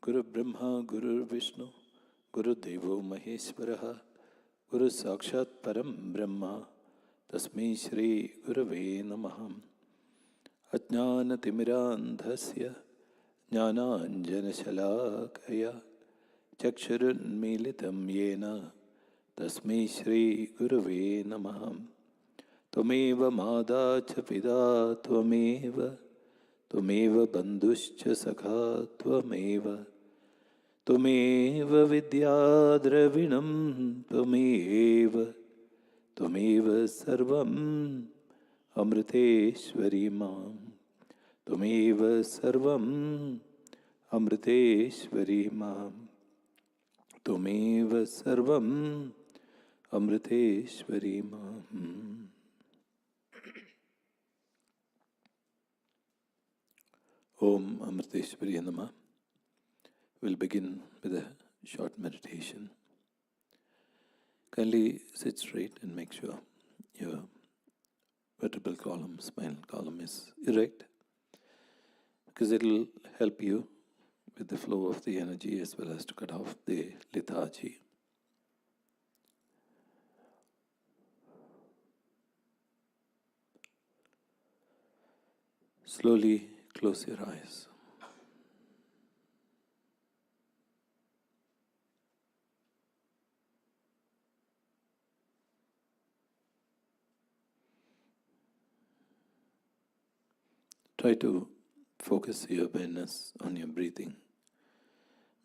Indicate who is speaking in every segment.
Speaker 1: Guru Brahma, Guru Vishnu, Guru Devo Maheshwaraha, Guru Sakshat Param Brahma, Tasmai Shri Gurave Namah. Ajnana Timirandhasya, Jnananjana Shalakaya, Chakshurun Militam Yena, Tasmai Shri Gurave Namah. Tvameva Mada Chapida Tvameva, Tvameva Bandhuscha Sakha Tvameva, Tvameva Vidyadravinam Tvameva, Tvameva Sarvam Amriteshwari Mam, Tvameva Sarvam Amriteshwari Mam, Tvameva Sarvam Amriteshwari Mam. Om Amriteshwari Namah. We'll begin with a short meditation. Kindly sit straight and make sure your vertebral column, spinal column is erect, because it will help you with the flow of the energy as well as to cut off the lethargy. Slowly close your eyes. Try to focus your awareness on your breathing.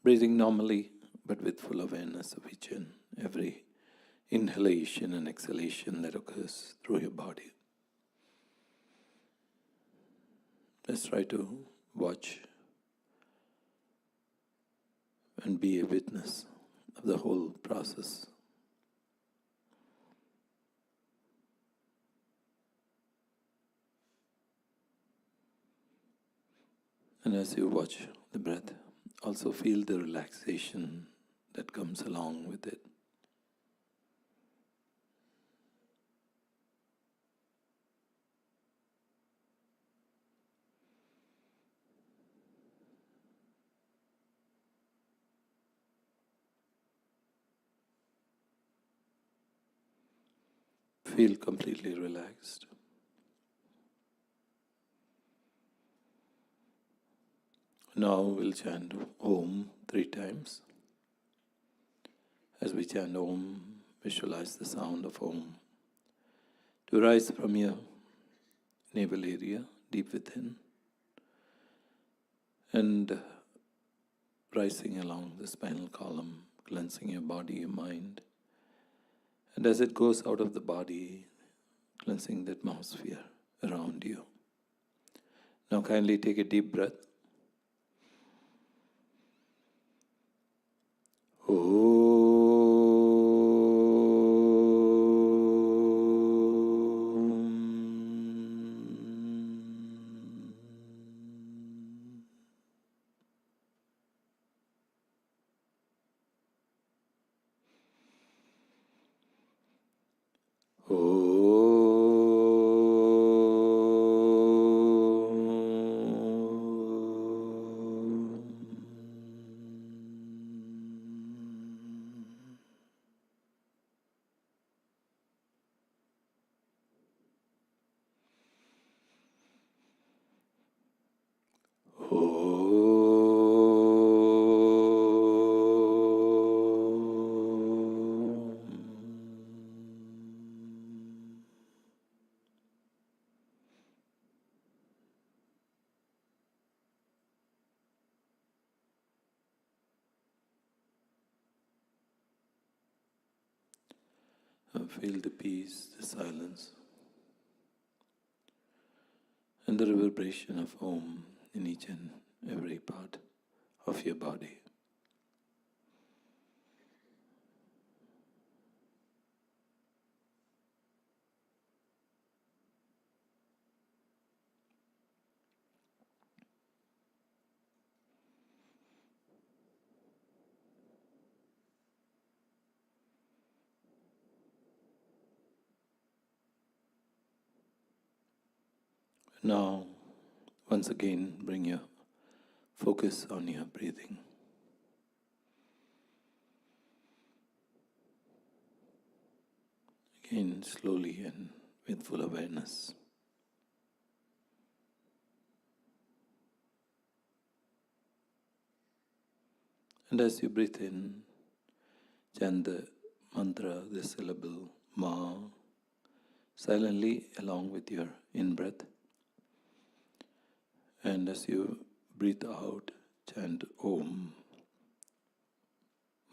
Speaker 1: Breathing normally, but with full awareness of each and every inhalation and exhalation that occurs through your body. Let's try to watch and be a witness of the whole process. And as you watch the breath, also feel the relaxation that comes along with it. Feel completely relaxed. Now we'll chant Om 3 times. As we chant Om, visualize the sound of Om to rise from your navel area, deep within, and rising along the spinal column, cleansing your body, your mind. And as it goes out of the body, cleansing the atmosphere around you. Now kindly take a deep breath. Feel the peace, the silence, and the reverberation of Om in each and every part of your body. Now, once again, bring your focus on your breathing. Again, slowly and with full awareness. And as you breathe in, chant the mantra, the syllable Ma, silently along with your in-breath. And as you breathe out, chant Om.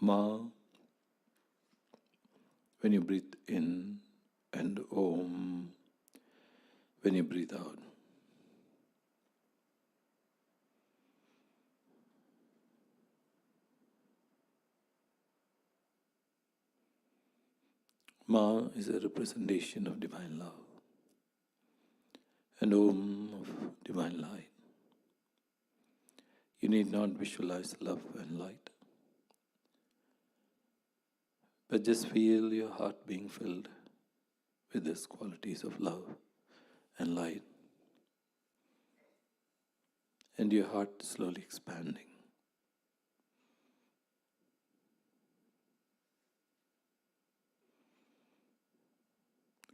Speaker 1: Ma when you breathe in, and Om when you breathe out. Ma is a representation of divine love, and Om of divine light. You need not visualize love and light, but just feel your heart being filled with these qualities of love and light, and your heart slowly expanding.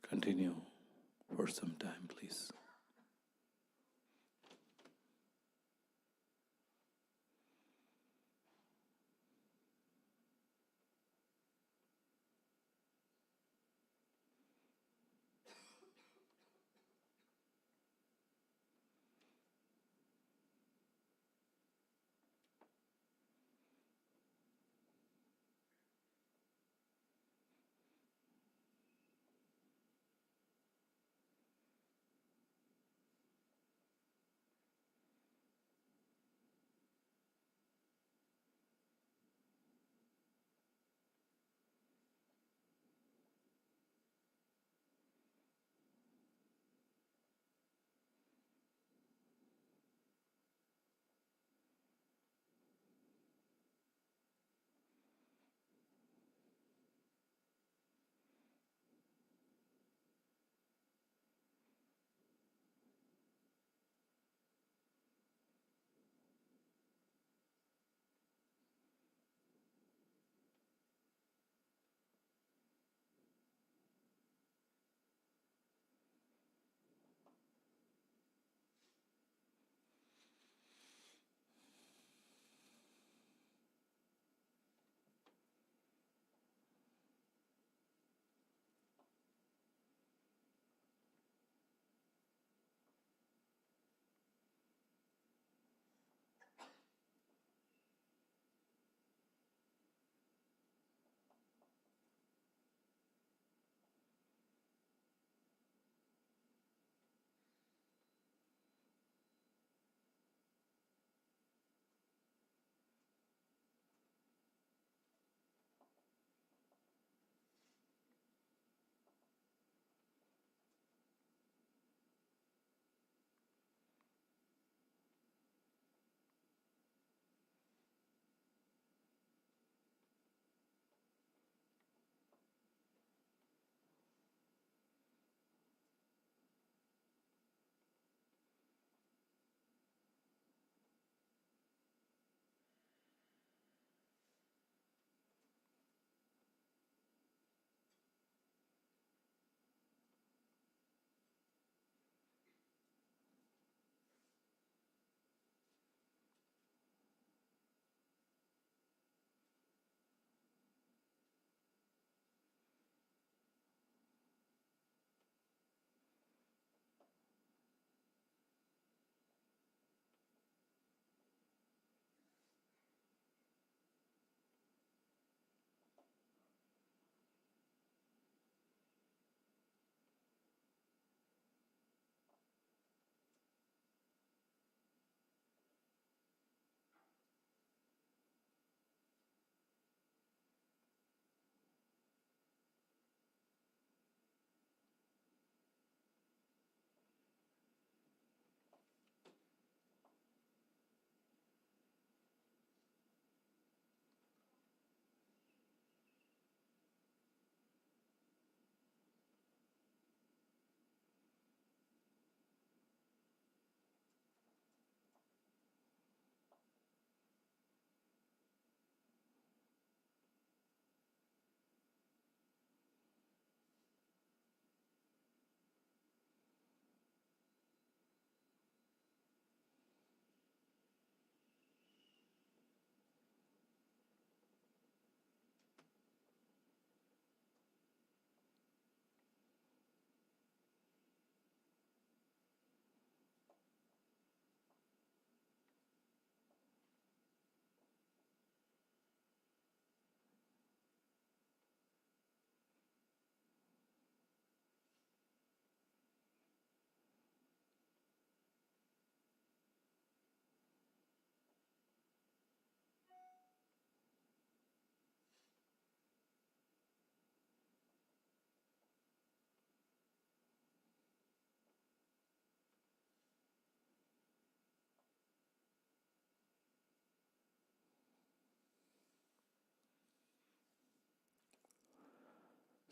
Speaker 1: Continue for some time, please.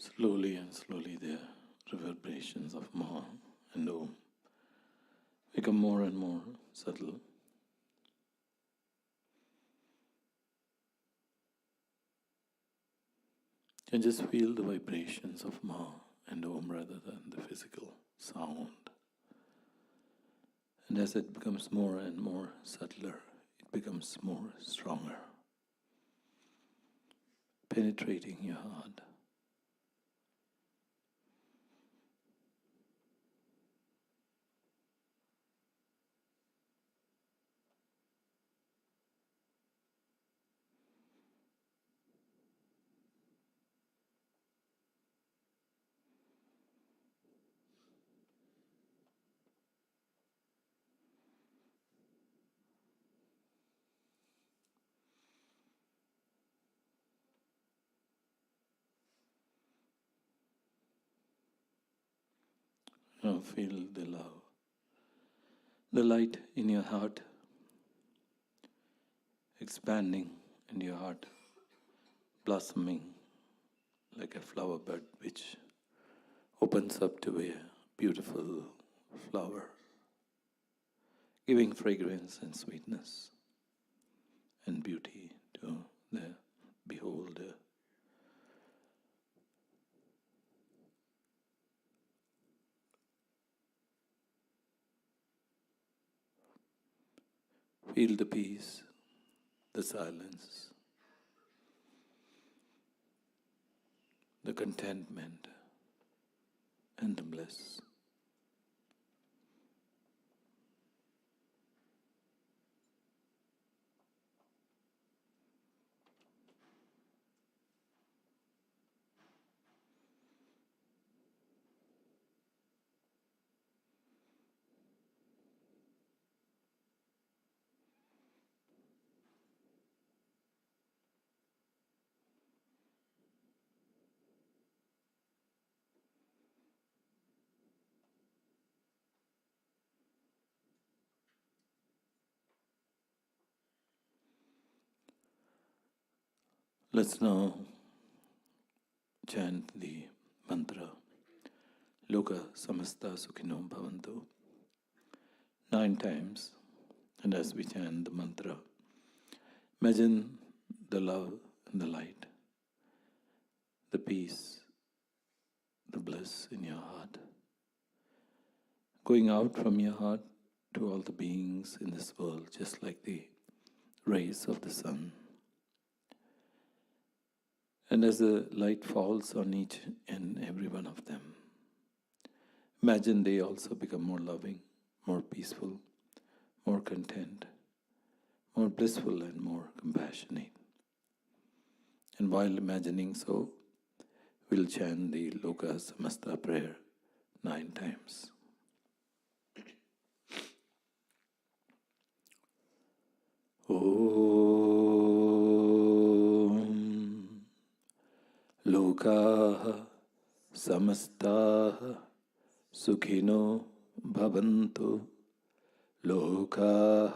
Speaker 1: Slowly and slowly the reverberations of Ma and Om become more and more subtle. And just feel the vibrations of Ma and Om rather than the physical sound. And as it becomes more and more subtler, it becomes more stronger, penetrating your heart. Now feel the love, the light in your heart expanding, and your heart blossoming like a flower bud which opens up to a beautiful flower, giving fragrance and sweetness and beauty to the beholder. Feel the peace, the silence, the contentment, and the bliss. Let's now chant the mantra Loka Samasta Sukhino Bhavantu 9 times. And as we chant the mantra, imagine the love and the light, the peace, the bliss in your heart, going out from your heart to all the beings in this world, just like the rays of the sun. And as the light falls on each and every one of them, imagine they also become more loving, more peaceful, more content, more blissful and more compassionate. And while imagining so, we'll chant the Loka Samasta prayer 9 times. Om Loka Samasta Sukhino Bhavantu Loka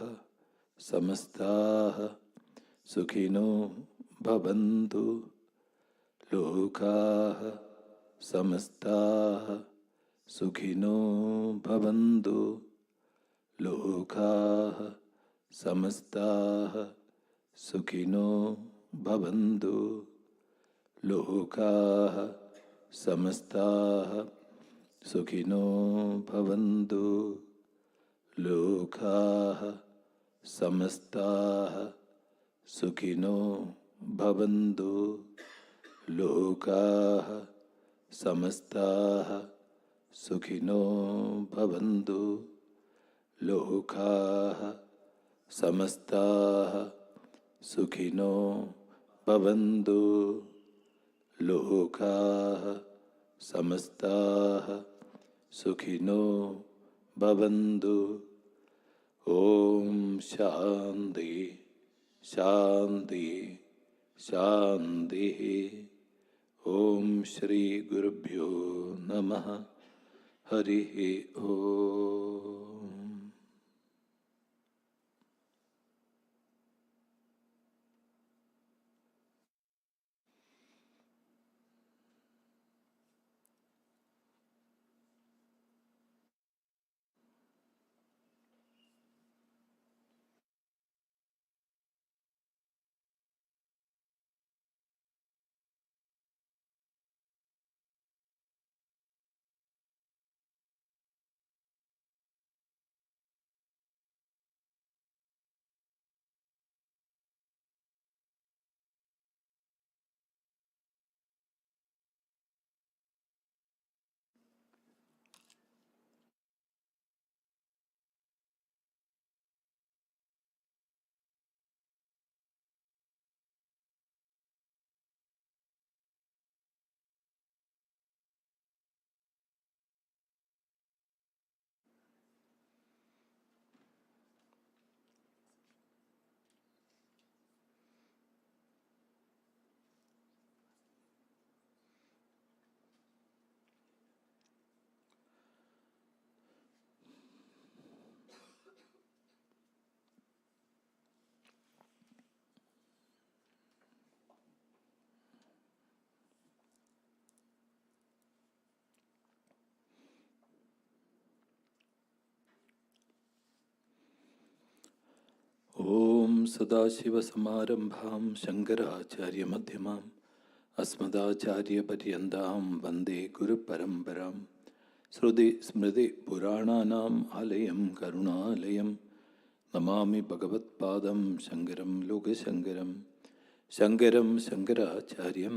Speaker 1: Samasta Sukhino Bhavantu Loka Samasta Sukhino Bhavantu Loka Samasta Sukhino Bhavantu Loka Samasta Sukhino Bhavantu Loka Samasta Sukhino Bhavantu Loka Samasta Sukhino Bhavantu Loka Samasta Sukhino Bhavantu Loka Samasta Sukhino Bhavantu. Om Shanti Shanti Shanti. Om Shri Gurubhyo Namaha. Harihi Om. सदाशिवसमारम्भां शङ्कराचार्यमध्यमाम् अस्मदाचार्यपर्यन्तां वन्दे गुरुपरम्परां श्रुति स्मृतिपुराणानाम् आलयं करुणालयं नमामि भगवत्पादं शङ्करं लोकशङ्करं शङ्करं शङ्कराचार्यं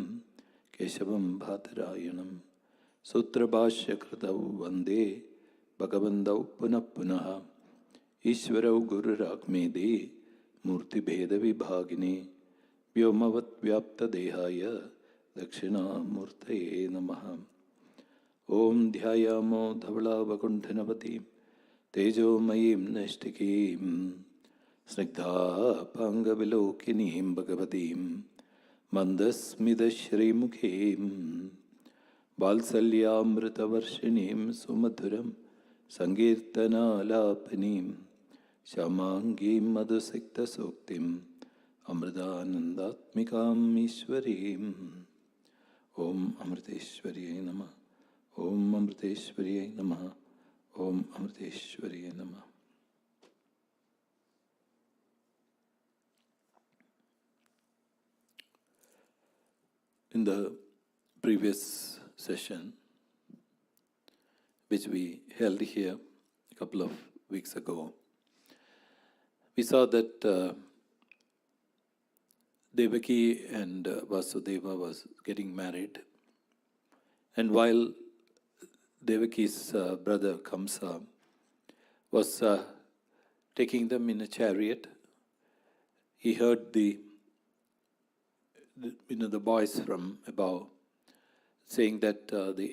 Speaker 1: केशवं बादरायणं सूत्रभाष्यकृतौ वन्दे भगवन्तौ पुनः पुनः ईश्वरौ गुरुरात्मेति मूर्तिभेदविभागिने व्योमवद्व्याप्तदेहाय दक्षिणामूर्तये नमः। ॐ ध्यायामो धवलावकुण्ठनवतीं तेजोमयीं नैष्टिकीं स्निग्धापाङ्गविलोकिनीं भगवतीं मन्दस्मितश्रीमुखीं वात्सल्यामृतवर्षिणीं सुमधुरं सङ्कीर्तनालापनीं श्यामाङ्गीं मधुसिक्तसूक्तिम् अमृतानन्दात्मिकाम् ईश्वरीम्। ॐ अमृतेश्वर्यै नमः। ॐ अमृतेश्वर्यै नमः। ॐ अमृतेश्वर्यै नमः। In the previous session, which we held here a couple of weeks ago, we saw that Devaki and Vasudeva was getting married, and while Devaki's brother Kamsa was taking them in a chariot, he heard the voice from above saying that the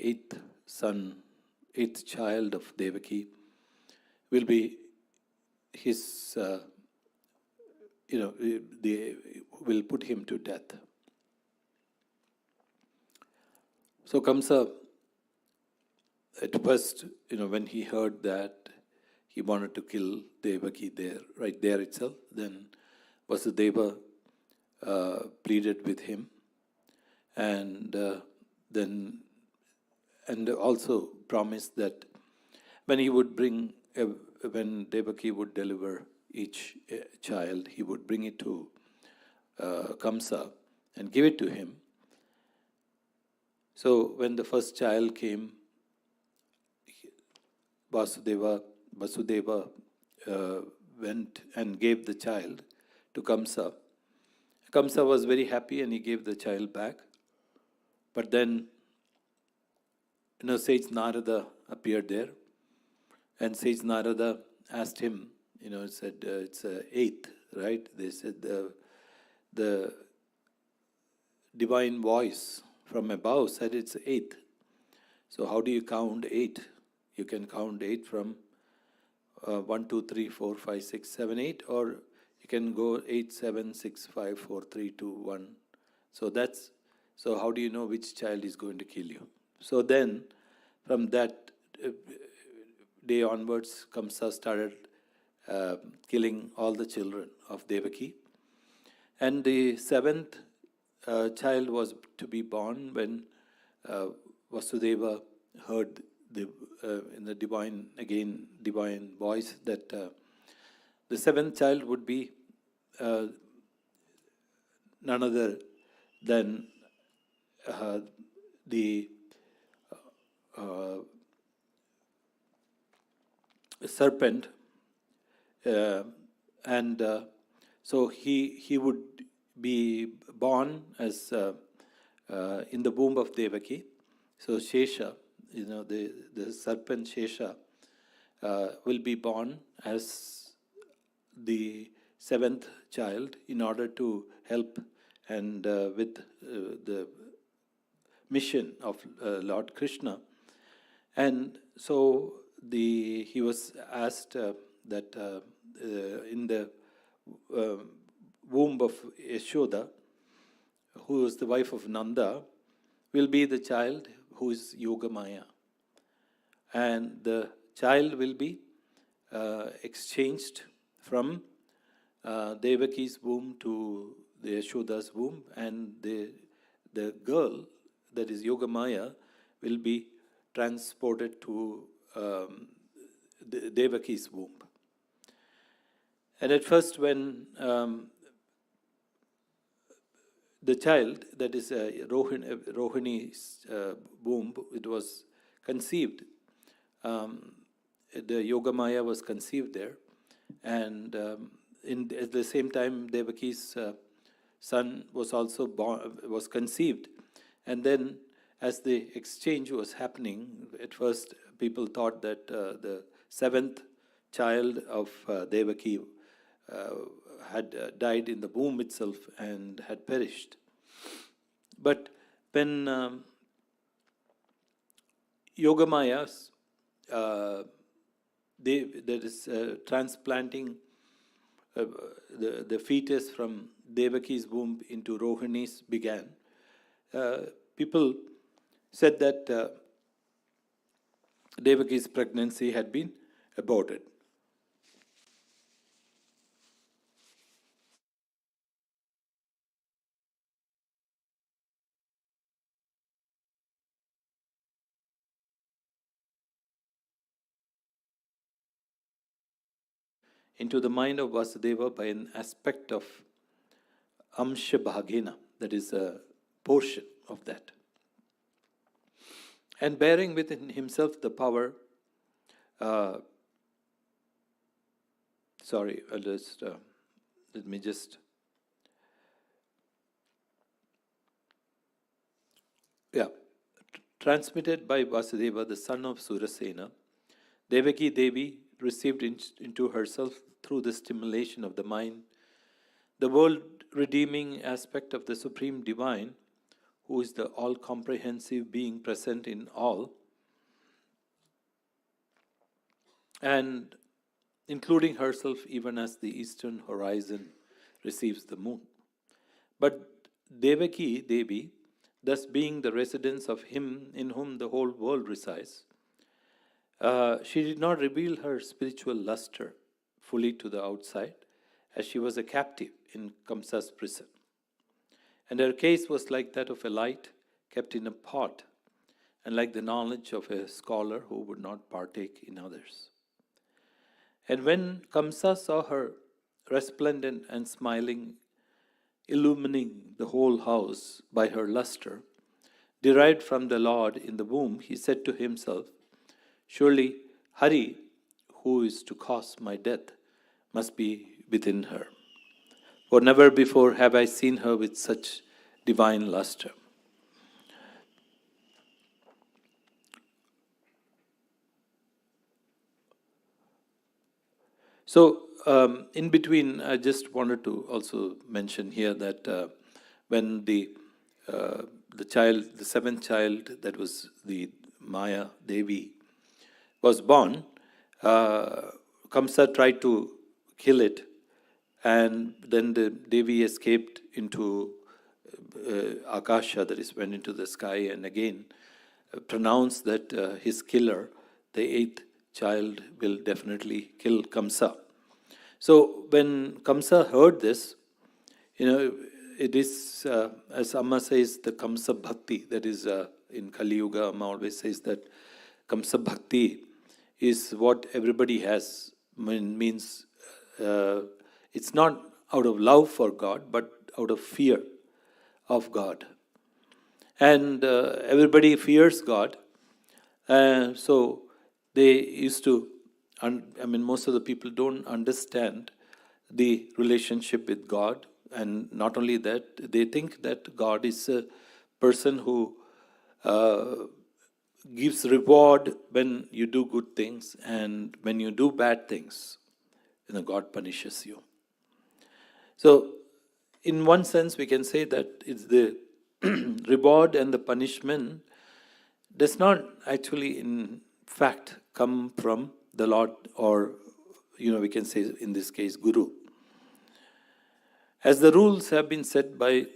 Speaker 1: eighth child of Devaki will be his, they will put him to death. So Kamsa, at first, when he heard that, he wanted to kill Devaki there, right there itself. Then Vasudeva pleaded with him, and also promised that when he would when Devaki would deliver each child, he would bring it to Kamsa and give it to him. So when the first child came, Vasudeva went and gave the child to Kamsa. Kamsa was very happy and he gave the child back. But then, Sage Narada appeared there, and Sage Narada asked him, said it's eighth, right? They said the divine voice from above said it's eighth. So how do you count eight? You can count eight from 1, 2, 3, 4, 5, 6, 7, 8, or you can go 8, 7, 6, 5, 4, 3, 2, 1. So how do you know which child is going to kill you? So then, from that day onwards, Kamsa started killing all the children of Devaki. And the seventh child was to be born when Vasudeva heard in the divine voice that the seventh child would be none other than the serpent, and so he would be born as in the womb of Devaki. So Shesha, the serpent Shesha will be born as the seventh child in order to help and with the mission of Lord Krishna. And so he was asked that in the womb of Yashoda, who is the wife of Nanda, will be the child who is Yogamaya. And the child will be exchanged from Devaki's womb to the Yashoda's womb, and the girl, that is Yogamaya, will be transported to Devaki's womb. And at first when the child, that is Rohini's womb, it was conceived. The Yogamaya was conceived there, and at the same time, Devaki's son was also born, was conceived. And then, as the exchange was happening, at first people thought that the seventh child of Devaki had died in the womb itself and had perished. But when Yogamayas, that is transplanting the fetus from Devaki's womb into Rohini's began, people said that Devaki's pregnancy had been aborted. Into the mind of Vasudeva by an aspect of Amsha Bhagena, that is a portion of that. And bearing within himself the power, transmitted by Vasudeva, the son of Surasena, Devaki Devi received into herself through the stimulation of the mind the world-redeeming aspect of the Supreme Divine, who is the all-comprehensive being present in all, and including herself even as the eastern horizon receives the moon. But Devaki Devi, thus being the residence of him in whom the whole world resides, she did not reveal her spiritual luster fully to the outside, as she was a captive in Kamsa's prison. And her case was like that of a light kept in a pot, and like the knowledge of a scholar who would not partake in others. And when Kamsa saw her resplendent and smiling, illumining the whole house by her luster, derived from the Lord in the womb, he said to himself, "Surely Hari, who is to cause my death, must be within her. For never before have I seen her with such divine luster." So, in between, I just wanted to also mention here that when the seventh child, that was the Maya Devi, was born, Kamsa tried to kill it, and then the Devi escaped into Akasha, that is, went into the sky, and again pronounced that his killer, the eighth child, will definitely kill Kamsa. So when Kamsa heard this, it is, as Amma says, the Kamsa Bhakti, that is in Kali Yuga, Amma always says that Kamsa Bhakti is what everybody has. Means it's not out of love for God, but out of fear of God. And everybody fears God. So they used to, most of the people don't understand the relationship with God. And not only that, they think that God is a person who gives reward when you do good things, and when you do bad things, God punishes you. So, in one sense, we can say that it's the reward and the punishment does not actually, in fact, come from the Lord, or, we can say in this case, Guru. As the rules have been set by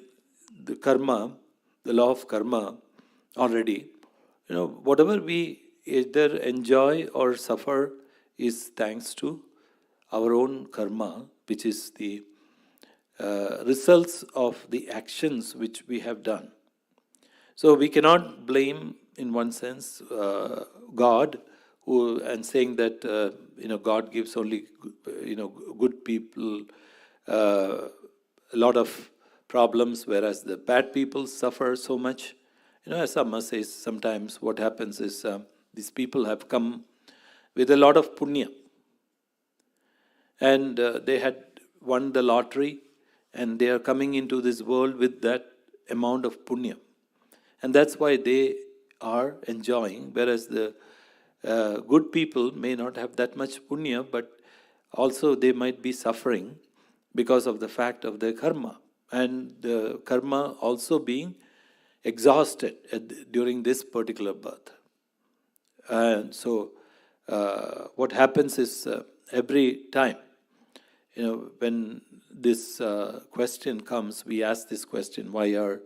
Speaker 1: the karma, the law of karma already, whatever we either enjoy or suffer is thanks to our own karma, which is the results of the actions which we have done. So we cannot blame, in one sense, God, and saying that God gives only good people a lot of problems, whereas the bad people suffer so much. As Amma says, sometimes what happens is these people have come with a lot of punya, and they had won the lottery, and they are coming into this world with that amount of punya, and that's why they are enjoying, whereas the good people may not have that much punya, but also they might be suffering because of the fact of their karma, and the karma also being exhausted during this particular birth. And so what happens is every time, when this question comes, we ask this question: why are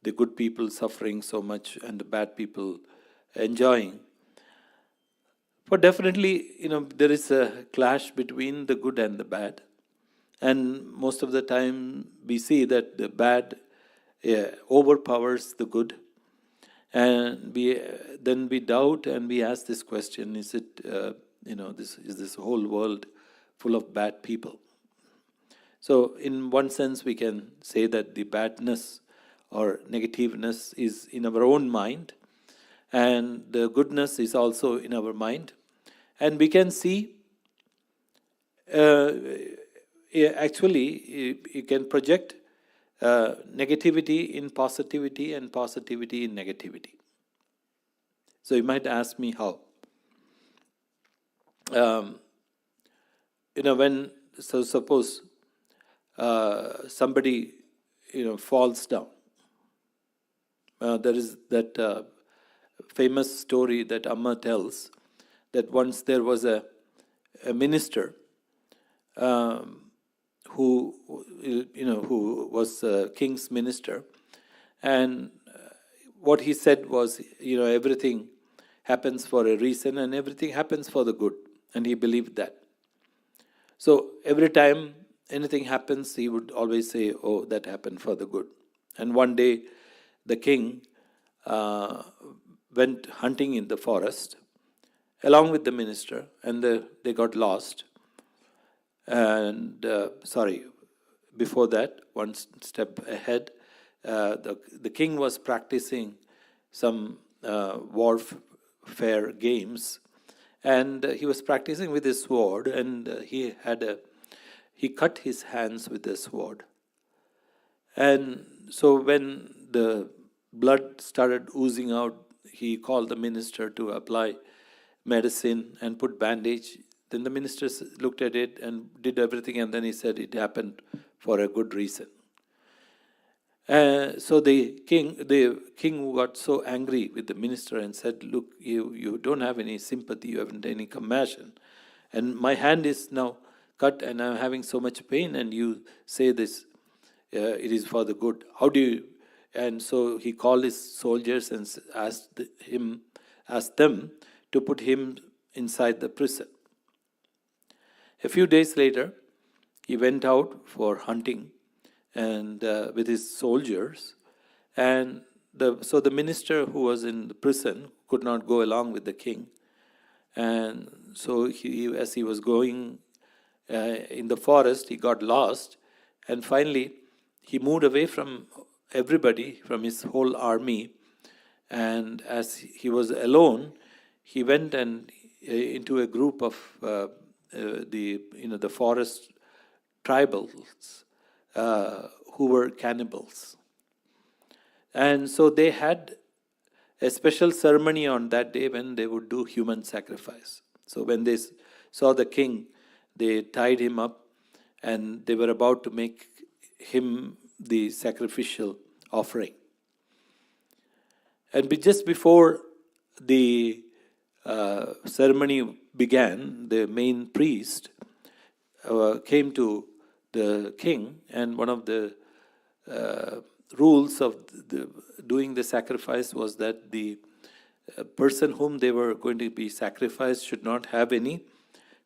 Speaker 1: the good people suffering so much and the bad people enjoying? But definitely, there is a clash between the good and the bad. And most of the time, we see that the bad overpowers the good. And then we doubt and we ask this question: is it, is this whole world full of bad people? So, in one sense, we can say that the badness or negativeness is in our own mind, and the goodness is also in our mind. And we can see, actually, you can project negativity in positivity and positivity in negativity. So you might ask me how. Suppose somebody falls down. There is that famous story that Amma tells, that once there was a minister who was a king's minister, and what he said was, everything happens for a reason and everything happens for the good, and he believed that. So every time anything happens, he would always say, oh, that happened for the good. And one day the king went hunting in the forest along with the minister, and they got lost. And before that, one step ahead, the king was practicing some warfare games, and he was practicing with his sword, and he cut his hands with the sword. And so when the blood started oozing out, he called the minister to apply medicine and put bandage. Then the minister looked at it and did everything, and then he said it happened for a good reason. So the king got so angry with the minister and said, look, you don't have any sympathy, you haven't any compassion, and my hand is now cut and I'm having so much pain, and you say this, it is for the good. How do you? And so he called his soldiers and asked them to put him inside the prison. A few days later, he went out for hunting and with his soldiers, and so the minister who was in the prison could not go along with the king, and so as he was going in the forest, he got lost, and finally he moved away from everybody, from his whole army, and as he was alone, he went and into a group of the forest tribals who were cannibals. And so they had a special ceremony on that day when they would do human sacrifice. So when they saw the king, they tied him up and they were about to make him the sacrificial offering. And just before the ceremony began, the main priest came to the king, and one of the rules of doing the sacrifice was that the person whom they were going to be sacrificed should not have any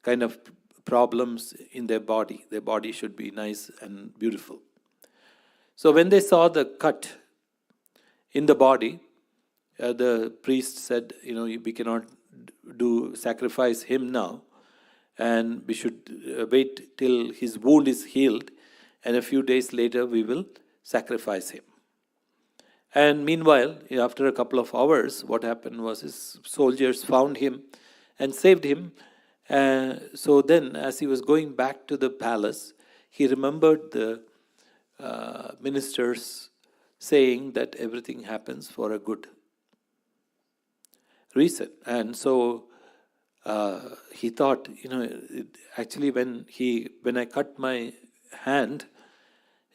Speaker 1: kind of problems in their body. Their body should be nice and beautiful. So when they saw the cut in the body, the priest said, we cannot do sacrifice him now, and we should wait till his wound is healed, and a few days later we will sacrifice him. And meanwhile, after a couple of hours, what happened was his soldiers found him and saved him. So then, as he was going back to the palace, he remembered the ministers saying that everything happens for a good reason. And so he thought, actually when I cut my hand,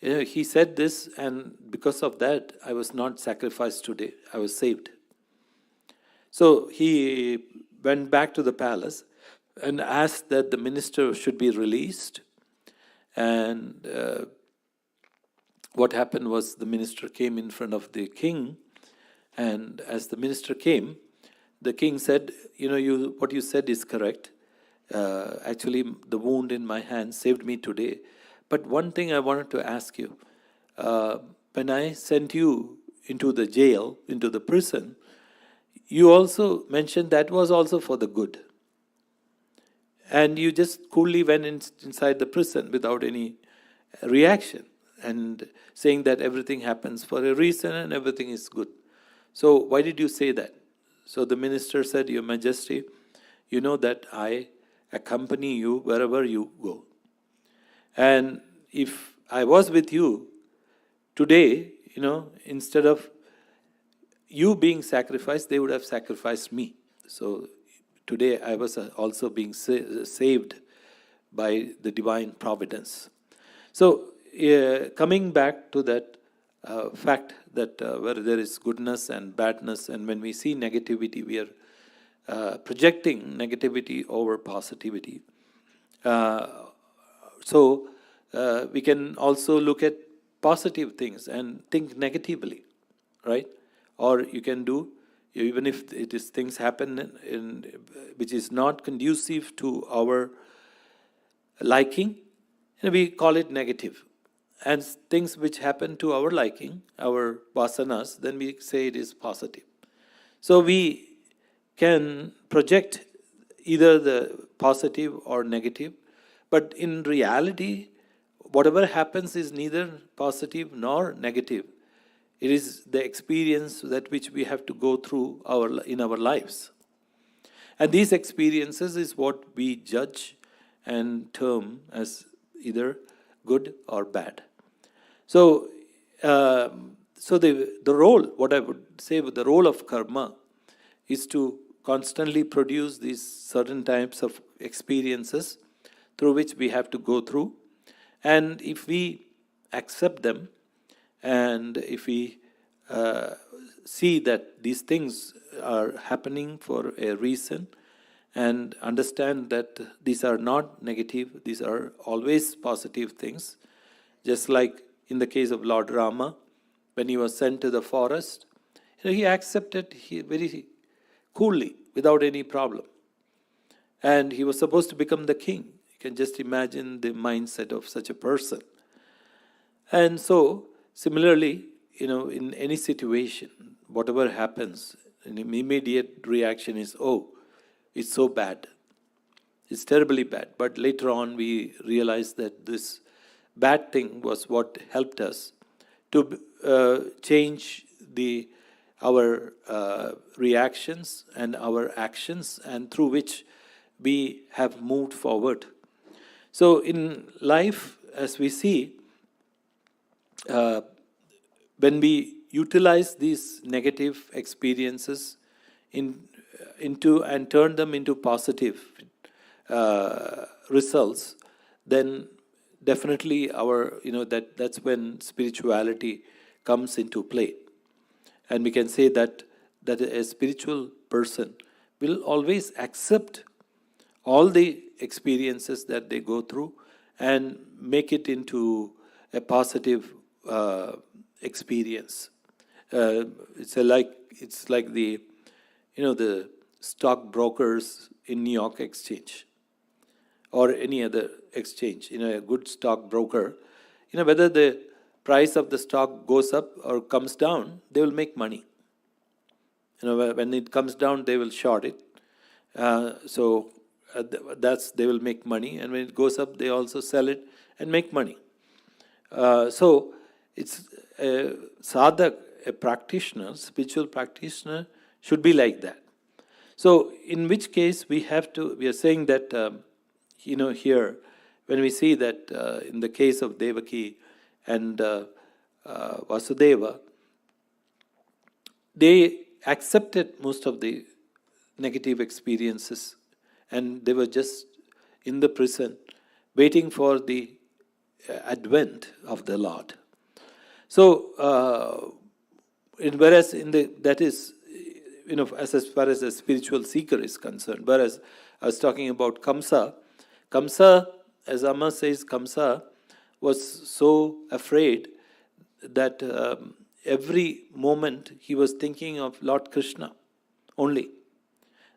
Speaker 1: he said this, and because of that, I was not sacrificed today. I was saved. So he went back to the palace and asked that the minister should be released. And what happened was the minister came in front of the king, and as the minister came, the king said, what you said is correct. Actually, the wound in my hand saved me today. But one thing I wanted to ask you, when I sent you into the jail, into the prison, you also mentioned that was also for the good. And you just coolly went inside the prison without any reaction and saying that everything happens for a reason and everything is good. So why did you say that? So the minister said, Your Majesty, you know that I accompany you wherever you go. And if I was with you today, instead of you being sacrificed, they would have sacrificed me. So today I was also being saved by the divine providence. So coming back to that fact that where there is goodness and badness, and when we see negativity, we are projecting negativity over positivity. So we can also look at positive things and think negatively, right? Or you can do, even if it is things happen which is not conducive to our liking, we call it negative. And things which happen to our liking, our vasanas, then we say it is positive. So we can project either the positive or negative, but in reality, whatever happens is neither positive nor negative. It is the experience that which we have to go through in our lives. And these experiences is what we judge and term as either good or bad. So, the role, what I would say, the role of karma is to constantly produce these certain types of experiences through which we have to go through. And if we accept them, and if we see that these things are happening for a reason, and understand that these are not negative, these are always positive things, just like in the case of Lord Rama, when he was sent to the forest, he accepted very coolly, without any problem. And he was supposed to become the king. You can just imagine the mindset of such a person. And so, similarly, in any situation, whatever happens, an immediate reaction is, oh, it's so bad. It's terribly bad. But later on, we realize that this bad thing was what helped us to change our reactions and our actions, and through which we have moved forward. So in life, as we see, when we utilize these negative experiences into and turn them into positive results, then definitely that's when spirituality comes into play. And we can say that a spiritual person will always accept all the experiences that they go through and make it into a positive experience. It's like the stockbrokers in New York Exchange or any other exchange. A good stockbroker, whether the price of the stock goes up or comes down, they will make money. When it comes down, they will short it. They will make money, and when it goes up, they also sell it and make money. So it's a sadhak, a practitioner, spiritual practitioner, should be like that. So in which case we are saying that, here, when we see that in the case of Devaki and Vasudeva, they accepted most of the negative experiences, and they were just in the prison waiting for the advent of the Lord. So, whereas that is, as far as a spiritual seeker is concerned, whereas I was talking about Kamsa, as Amma says, Kamsa was so afraid that every moment he was thinking of Lord Krishna only,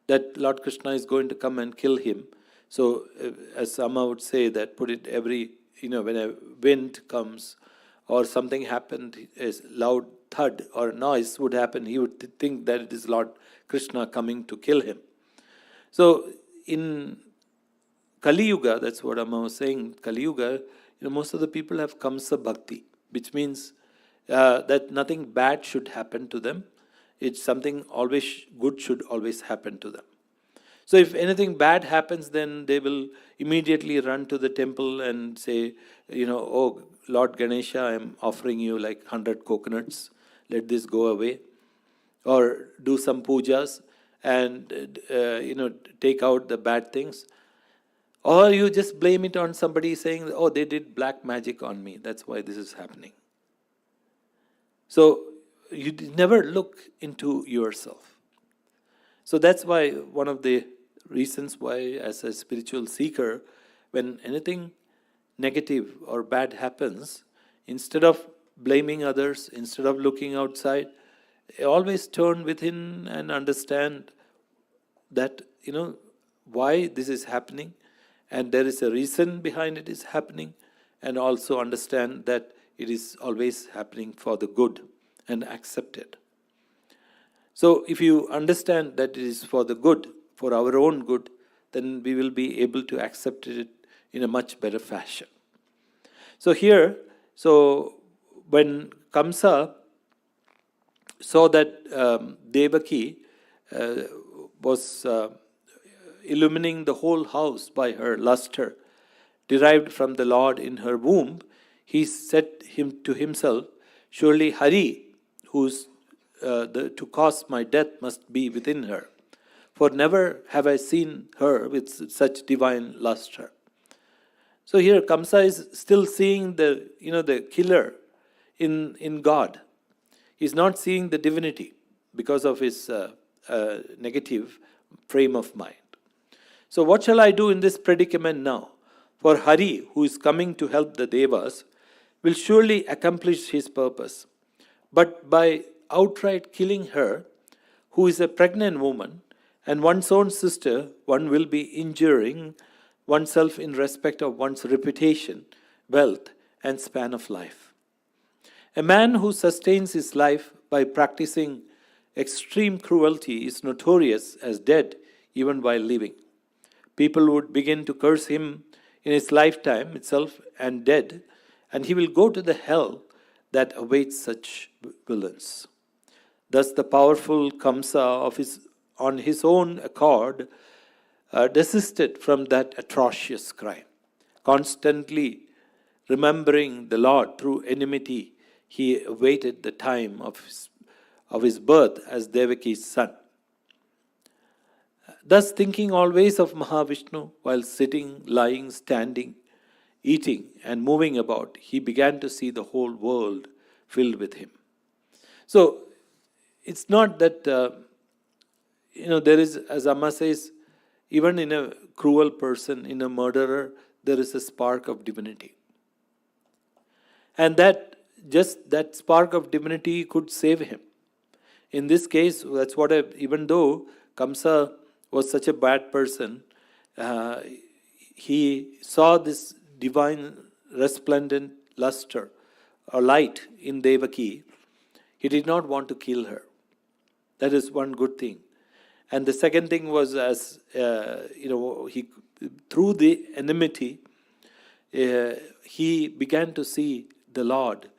Speaker 1: that Lord Krishna is going to come and kill him. So, as Amma would say, that when a wind comes or something happened, a loud thud or noise would happen, he would think that it is Lord Krishna coming to kill him. So, in Kali Yuga, that's what Amma was saying, Kali Yuga, most of the people have Kamsa Bhakti, which means that nothing bad should happen to them. It's something always good should always happen to them. So if anything bad happens, then they will immediately run to the temple and say, oh, Lord Ganesha, I am offering you like 100 coconuts. Let this go away. Or do some pujas and, take out the bad things. Or you just blame it on somebody saying, oh, they did black magic on me. That's why this is happening. So you never look into yourself. So that's why one of the reasons why, as a spiritual seeker, when anything negative or bad happens, instead of blaming others, instead of looking outside, always turn within and understand that, why this is happening, and there is a reason behind it is happening, and also understand that it is always happening for the good, and accept it. So if you understand that it is for the good, for our own good, then we will be able to accept it in a much better fashion. So here, when Kamsa saw that Devaki was illumining the whole house by her luster, derived from the Lord in her womb, he said to himself, surely Hari, who's to cause my death, must be within her. For never have I seen her with such divine luster. So here Kamsa is still seeing the killer in God. He's not seeing the divinity because of his negative frame of mind. So what shall I do in this predicament now? For Hari, who is coming to help the Devas, will surely accomplish his purpose. But by outright killing her, who is a pregnant woman, and one's own sister, one will be injuring oneself in respect of one's reputation, wealth, and span of life. A man who sustains his life by practicing extreme cruelty is notorious as dead even while living. People would begin to curse him in his lifetime itself and dead, and he will go to the hell that awaits such villains. Thus the powerful Kamsa on his own accord desisted from that atrocious crime. Constantly remembering the Lord through enmity, he awaited the time of his birth as Devaki's son. Thus thinking always of Mahavishnu while sitting, lying, standing, eating and moving about, he began to see the whole world filled with him. So it's not that, there is, as Amma says, even in a cruel person, in a murderer, there is a spark of divinity. And that spark of divinity could save him. In this case, that's what even though Kamsa was such a bad person, he saw this divine resplendent luster or light in Devaki. He did not want to kill her. That is one good thing. And the second thing was, as he, through the enmity, he began to see the Lord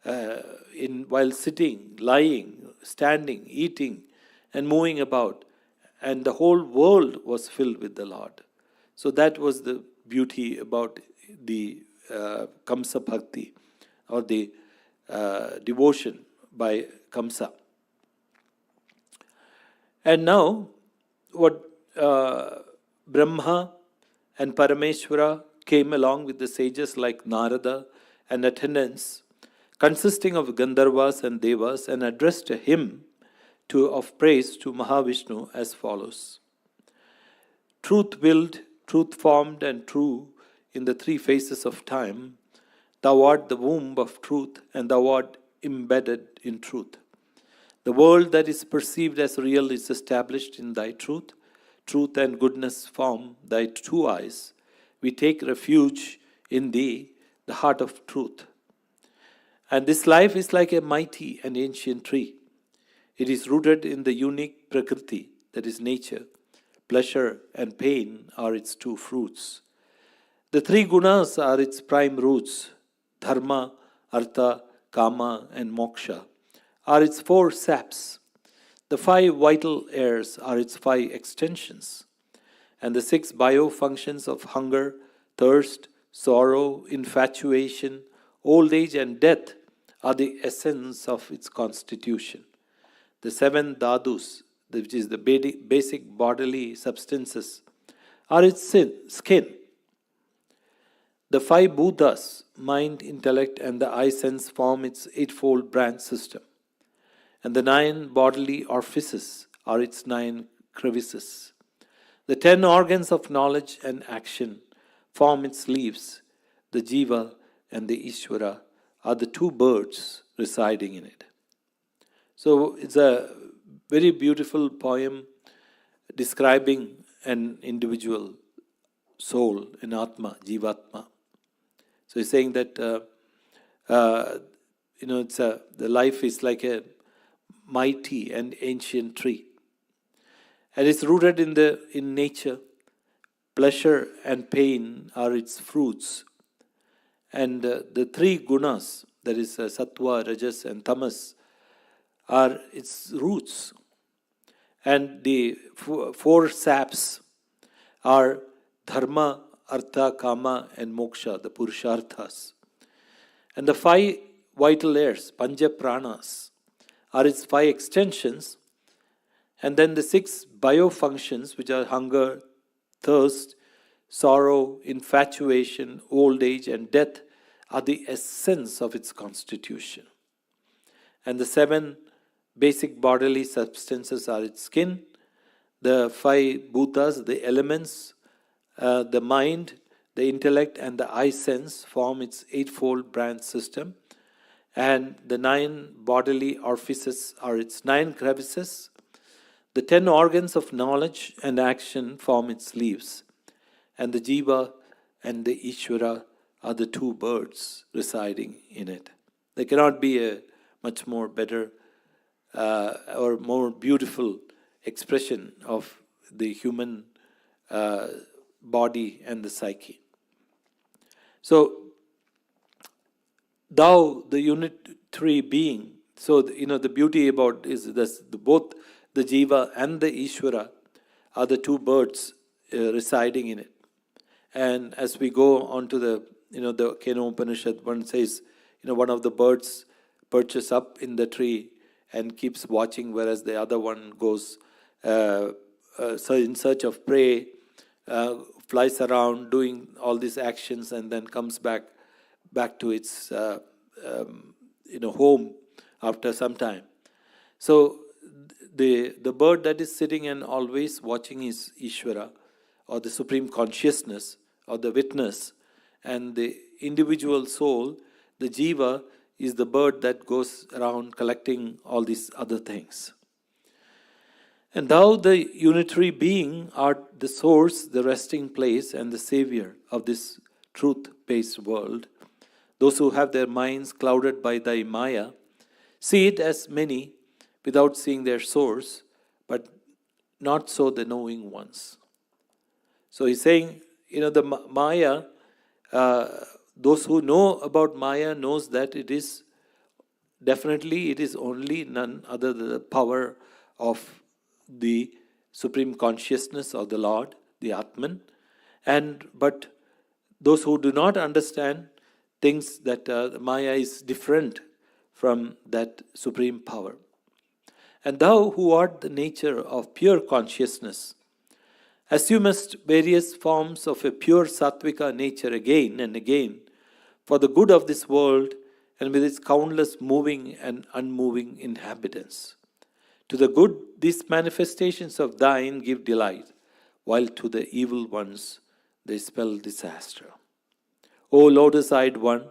Speaker 1: while sitting, lying, standing, eating, and moving about. And the whole world was filled with the Lord. So that was the beauty about the Kamsa Bhakti, or the devotion by Kamsa. And now, what Brahma and Parameshwara came along with the sages like Narada and attendants, consisting of Gandharvas and Devas, and addressed a hymn of praise to Mahavishnu as follows. Truth-willed, truth-formed, and true in the three phases of time, thou art the womb of truth, and thou art embedded in truth. The world that is perceived as real is established in thy truth. Truth and goodness form thy two eyes. We take refuge in thee, the heart of truth. And this life is like a mighty and ancient tree. It is rooted in the unique Prakriti, that is nature. Pleasure and pain are its two fruits. The three gunas are its prime roots. Dharma, Artha, Kama, and Moksha are its four saps. The five vital airs are its five extensions. And the six bio-functions of hunger, thirst, sorrow, infatuation, old age, and death are the essence of its constitution. The seven dhadus, which is the basic bodily substances, are its skin. The five bhutas, mind, intellect, and the eye sense, form its eightfold branch system. And the 9 bodily orifices are its 9 crevices. The 10 organs of knowledge and action form its leaves. The jiva and the Ishvara are the 2 birds residing in it. So it's a very beautiful poem describing an individual soul, an Atma, Jivatma. So he's saying that the life is like a mighty and ancient tree, and it's rooted in nature. Pleasure and pain are its fruits, and the 3 gunas, that is sattva, rajas, and tamas, are its roots. And the 4 saps are dharma, artha, kama, and moksha, the purusharthas. And the 5 vital airs, panja pranas, are its 5 extensions. And then the 6 bio-functions, which are hunger, thirst, sorrow, infatuation, old age, and death, are the essence of its constitution. And the 7 basic bodily substances are its skin. The 5 bhutas, the elements, the mind, the intellect, and the eye sense form its eightfold branch system. And the 9 bodily orifices are its 9 crevices. The 10 organs of knowledge and action form its leaves. And the jiva and the Ishvara are the 2 birds residing in it. There cannot be a much more better or more beautiful expression of the human body and the psyche. So, thou, the unitary being, so the beauty about is this, both the jiva and the Ishvara are the 2 birds residing in it. And as we go on to the Kena Upanishad, one says, one of the birds perches up in the tree and keeps watching, whereas the other one goes in search of prey, flies around doing all these actions, and then comes back to its home after some time. So the bird that is sitting and always watching is Ishvara, or the supreme consciousness, or the witness, and the individual soul, the jiva, is the bird that goes around collecting all these other things. And thou, the unitary being, art the source, the resting place, and the savior of this truth-based world. Those who have their minds clouded by thy maya see it as many without seeing their source, but not so the knowing ones. So he's saying, the Maya, those who know about Maya knows that it is only none other than the power of the Supreme Consciousness of the Lord, the Atman. But those who do not understand thinks that Maya is different from that Supreme Power. And thou who art the nature of pure consciousness, assumest various forms of a pure sattvika nature again and again for the good of this world and with its countless moving and unmoving inhabitants. To the good, these manifestations of thine give delight, while to the evil ones they spell disaster. O lotus-eyed one,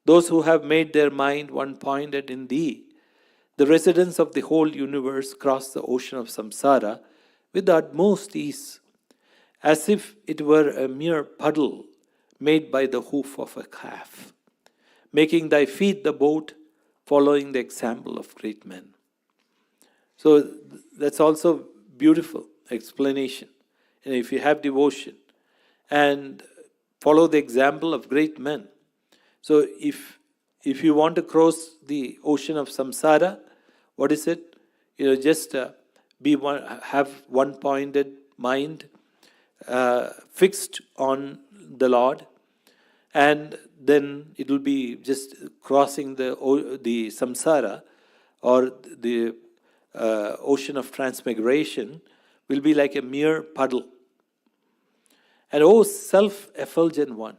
Speaker 1: those who have made their mind one-pointed in thee, the residents of the whole universe, cross the ocean of samsara with the utmost ease, as if it were a mere puddle made by the hoof of a calf, making thy feet the boat, following the example of great men. So that's also beautiful explanation. If you have devotion and follow the example of great men. So if you want to cross the ocean of samsara, what is it? Just have one-pointed mind fixed on the Lord, and then it will be just crossing the samsara, or the ocean of transmigration will be like a mere puddle. And O self-effulgent one,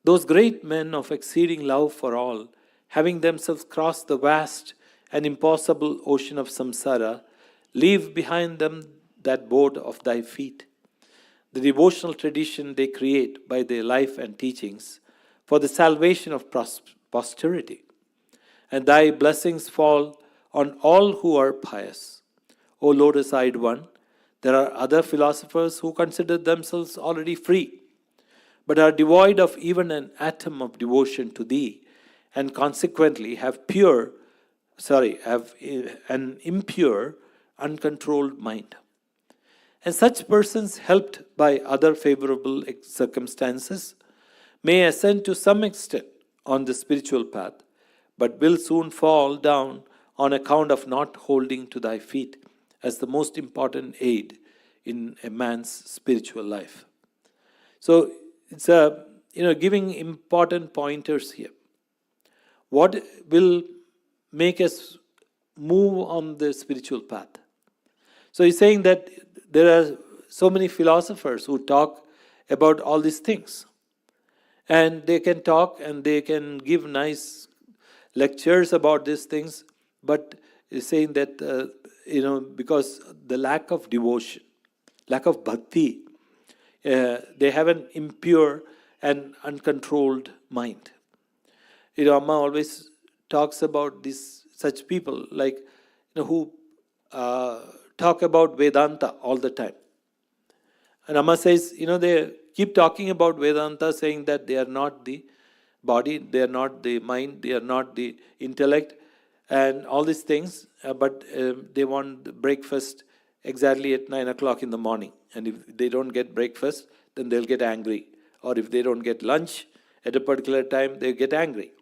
Speaker 1: those great men of exceeding love for all, having themselves crossed the vast and impossible ocean of samsara, leave behind them that boat of thy feet, the devotional tradition they create by their life and teachings for the salvation of posterity. And thy blessings fall on all who are pious. O lotus-eyed one, there are other philosophers who consider themselves already free, but are devoid of even an atom of devotion to thee, and consequently have an impure, uncontrolled mind. And such persons, helped by other favorable circumstances, may ascend to some extent on the spiritual path, but will soon fall down on account of not holding to thy feet as the most important aid in a man's spiritual life. So it's giving important pointers here. What will make us move on the spiritual path? So he's saying that there are so many philosophers who talk about all these things. And they can talk and they can give nice lectures about these things, but he's saying that, because the lack of devotion, lack of bhakti, they have an impure and uncontrolled mind. Amma always talks about such people who talk about Vedanta all the time. And Amma says, they keep talking about Vedanta, saying that they are not the body, they are not the mind, they are not the intellect, and all these things, but they want the breakfast exactly at 9 o'clock in the morning. And if they don't get breakfast, then they'll get angry. Or if they don't get lunch at a particular time, they get angry.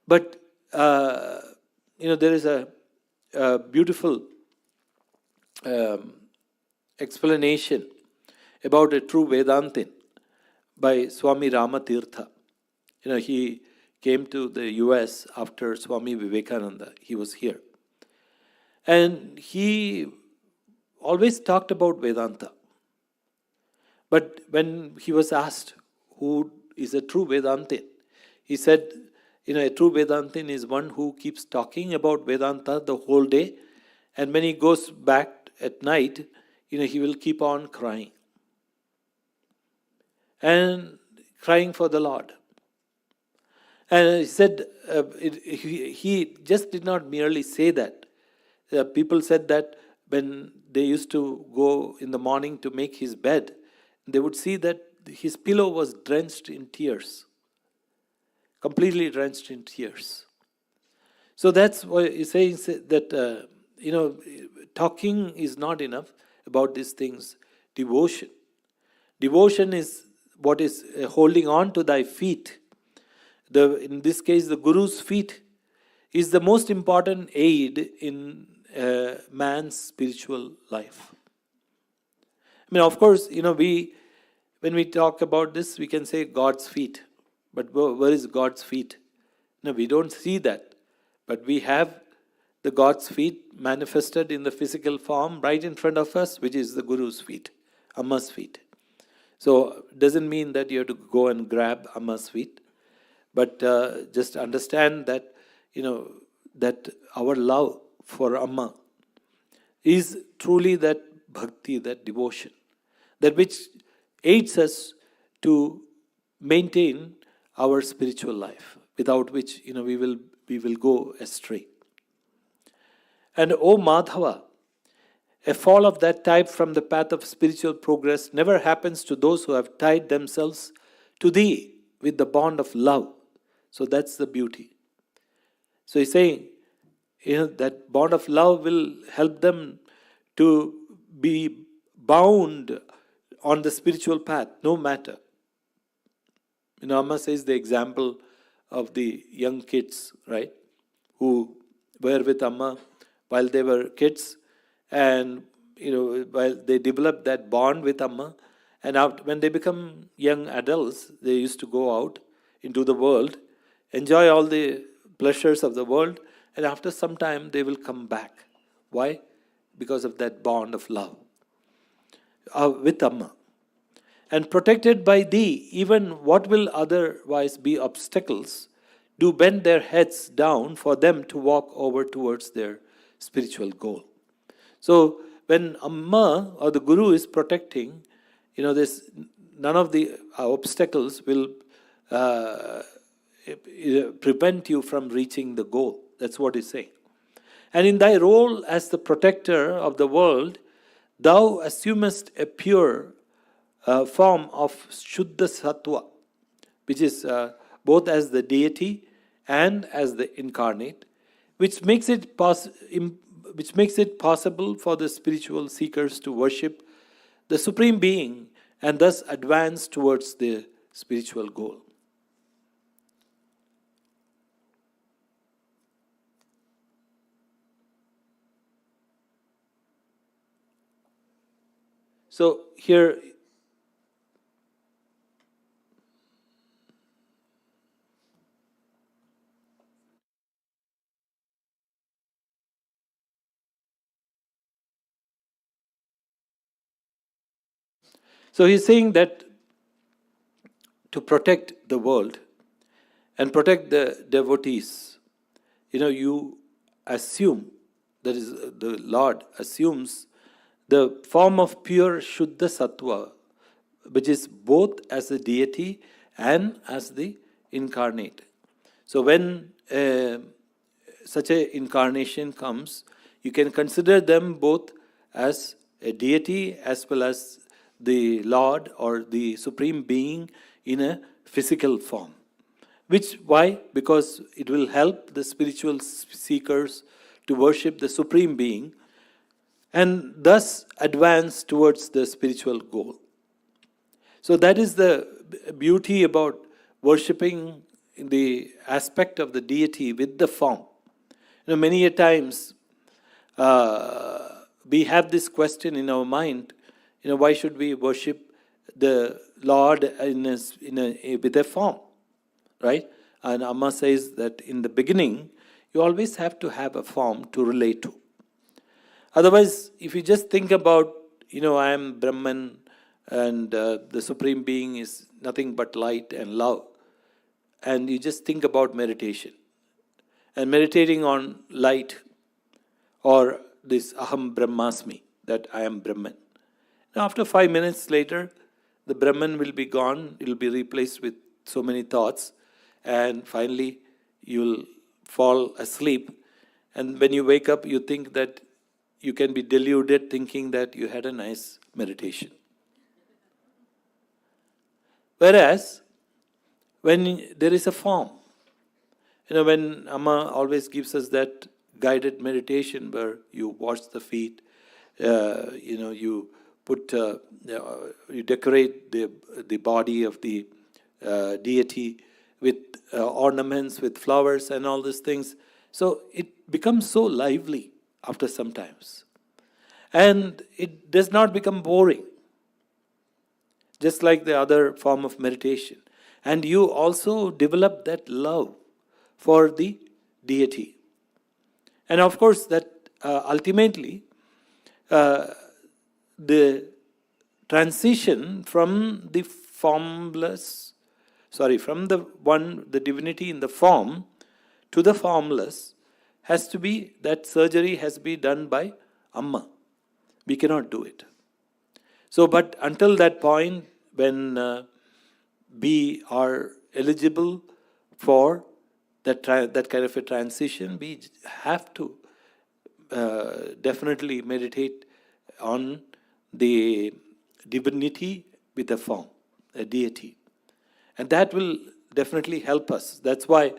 Speaker 1: But, there is a beautiful explanation about a true Vedantin by Swami Ramatirtha. He came to the US after Swami Vivekananda. He was here. And he always talked about Vedanta. But when he was asked who is a true Vedantin, he said, a true Vedantin is one who keeps talking about Vedanta the whole day, and when he goes back at night, he will keep on crying. And crying for the Lord. And he said, he just did not merely say that. People said that when they used to go in the morning to make his bed, they would see that his pillow was drenched in tears. Completely drenched in tears. So that's why he says that, talking is not enough about these things. Devotion. Devotion is what is holding on to thy feet. In this case, the Guru's feet is the most important aid in man's spiritual life. Of course, when we talk about this, we can say God's feet. But where is God's feet? No, we don't see that. But we have the God's feet manifested in the physical form right in front of us, which is the Guru's feet, Amma's feet. So it doesn't mean that you have to go and grab Amma's feet. But just understand that, that our love for Amma is truly that bhakti, that devotion, that which aids us to maintain our spiritual life, without which we will go astray. And O Madhava, a fall of that type from the path of spiritual progress never happens to those who have tied themselves to thee with the bond of love. So that's the beauty. So he's saying, that bond of love will help them to be bound on the spiritual path, no matter. Amma says the example of the young kids, right, who were with Amma while they were kids, and while they developed that bond with Amma, and when they become young adults, they used to go out into the world, enjoy all the pleasures of the world, and after some time they will come back. Why? Because of that bond of love with Amma. And protected by thee, even what will otherwise be obstacles, do bend their heads down for them to walk over towards their spiritual goal. So when Amma or the Guru is protecting, none of the obstacles will prevent you from reaching the goal. That's what he's saying. And in thy role as the protector of the world, thou assumest a pure form of Shuddha Sattva, which is both as the deity and as the incarnate, which makes it possible for the spiritual seekers to worship the Supreme Being and thus advance towards the spiritual goal. So here, so he's saying that to protect the world and protect the devotees, you assume, that is, the Lord assumes the form of pure Shuddha Sattva, which is both as the deity and as the incarnate. So when such an incarnation comes, you can consider them both as a deity as well as the Lord or the Supreme Being in a physical form. Why? Because it will help the spiritual seekers to worship the Supreme Being and thus advance towards the spiritual goal. So that is the beauty about worshipping in the aspect of the deity with the form. Many a times we have this question in our mind, why should we worship the Lord with a form, right? And Amma says that in the beginning, you always have to have a form to relate to. Otherwise, if you just think about, I am Brahman and the Supreme Being is nothing but light and love, and you just think about meditation and meditating on light or this Aham Brahmasmi, that I am Brahman. Now, after 5 minutes later, the Brahman will be gone, it will be replaced with so many thoughts, and finally you will fall asleep. And when you wake up, you think that you can be deluded thinking that you had a nice meditation. Whereas, when there is a form, when Amma always gives us that guided meditation where you wash the feet, you put, you decorate the body of the deity with ornaments, with flowers and all these things. So it becomes so lively after some times. And it does not become boring, just like the other form of meditation. And you also develop that love for the deity. And of course, that ultimately, the transition from the the divinity in the form to the formless has to be, that surgery has to be done by Amma. We cannot do it. So, but until that point, when we are eligible for that kind of a transition, we have to definitely meditate on the divinity with a form, a deity. And that will definitely help us. That's why,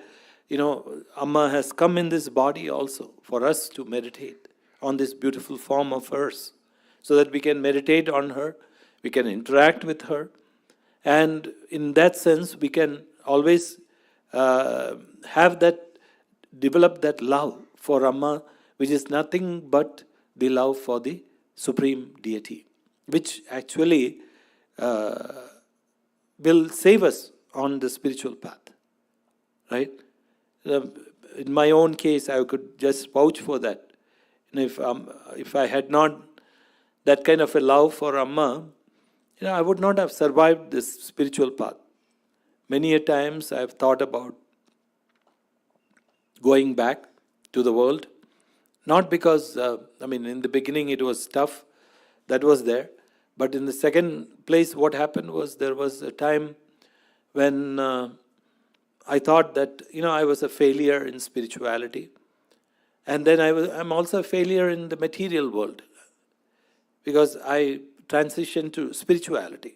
Speaker 1: Amma has come in this body also for us to meditate on this beautiful form of hers, so that we can meditate on her, we can interact with her, and in that sense we can always develop that love for Amma, which is nothing but the love for the Supreme Deity, which actually will save us on the spiritual path, right? In my own case, I could just vouch for that. And if I had not that kind of a love for Amma, I would not have survived this spiritual path. Many a times I have thought about going back to the world, not because, in the beginning it was tough, that was there. But in the second place, what happened was, there was a time when I thought that, I was a failure in spirituality. And then I'm also a failure in the material world, because I transitioned to spirituality.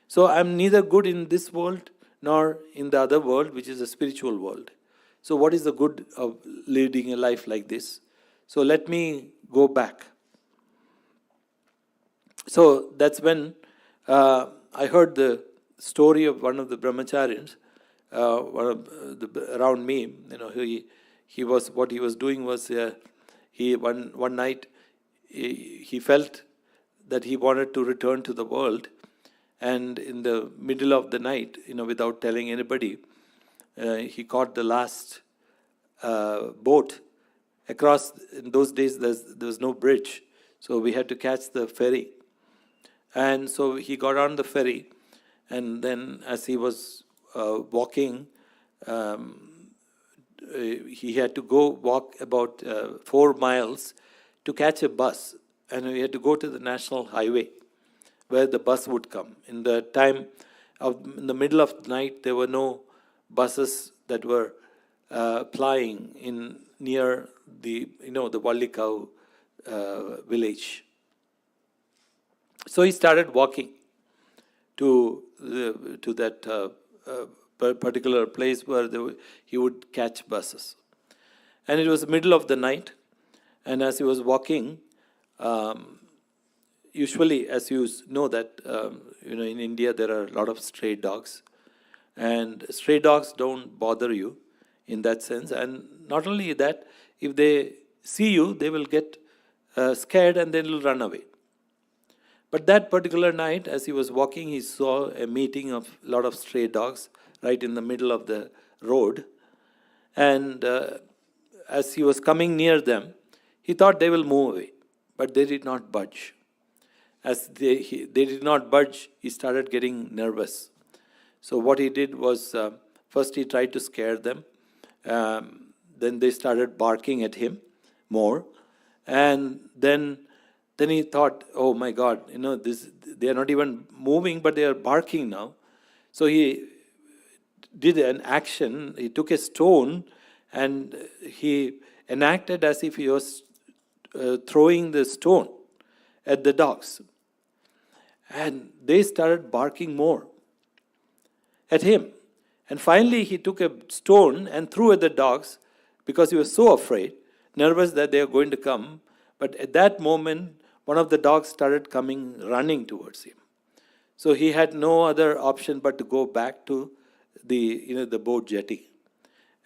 Speaker 1: So I'm neither good in this world nor in the other world, which is a spiritual world. So what is the good of leading a life like this? So let me go back. So that's when I heard the story of one of the brahmacharyas around me. What he was doing was, one night he felt that he wanted to return to the world, and in the middle of the night, without telling anybody, he caught the last boat across. In those days, there was no bridge, so we had to catch the ferry. And so he got on the ferry, and then as he was walking, he had to go walk about 4 miles to catch a bus, and he had to go to the national highway where the bus would come. In the in the middle of the night, there were no buses that were plying near the Vallikau village. So he started walking to that particular place where he would catch buses. And it was the middle of the night, and as he was walking, usually, as you know that, in India there are a lot of stray dogs, and stray dogs don't bother you in that sense. And not only that, if they see you, they will get scared and they will run away. But that particular night, as he was walking, he saw a meeting of a lot of stray dogs right in the middle of the road. And as he was coming near them, he thought they will move away, but they did not budge. As they did not budge, he started getting nervous. So what he did was, first he tried to scare them. Then they started barking at him more. And then he thought, oh my God, they are not even moving, but they are barking now. So he did an action. He took a stone and he enacted as if he was throwing the stone at the dogs. And they started barking more at him. And finally he took a stone and threw at the dogs because he was so afraid. nervous that they are going to come. But at that moment, one of the dogs started coming, running towards him. So he had no other option but to go back to the boat jetty.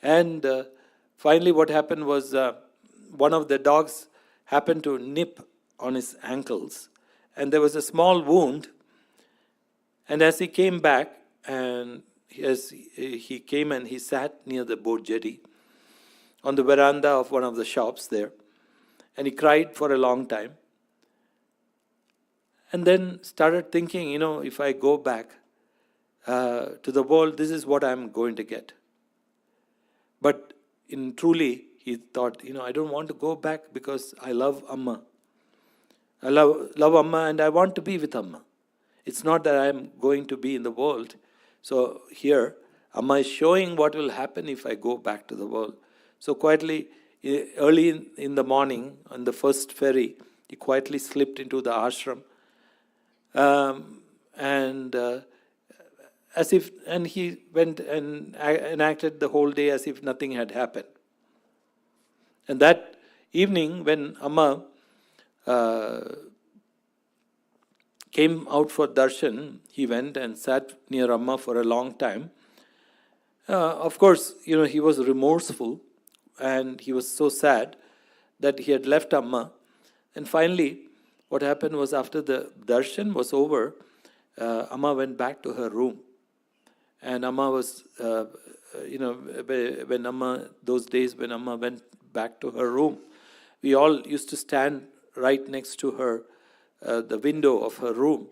Speaker 1: And finally what happened was one of the dogs happened to nip on his ankles, and there was a small wound. And as he came back, and as he came and he sat near the boat jetty on the veranda of one of the shops there, and he cried for a long time. And then started thinking, if I go back to the world, this is what I'm going to get. But truly, he thought, I don't want to go back because I love Amma. I love Amma and I want to be with Amma. It's not that I'm going to be in the world. So here, Amma is showing what will happen if I go back to the world. So quietly, early in the morning, on the first ferry, he quietly slipped into the ashram. And he went and enacted the whole day as if nothing had happened. And that evening, when Amma came out for darshan, he went and sat near Amma for a long time. Of course, he was remorseful and he was so sad that he had left Amma. And finally, what happened was after the darshan was over, Amma went back to her room. And Amma was, when Amma, those days when Amma went back to her room, we all used to stand right next to her, the window of her room,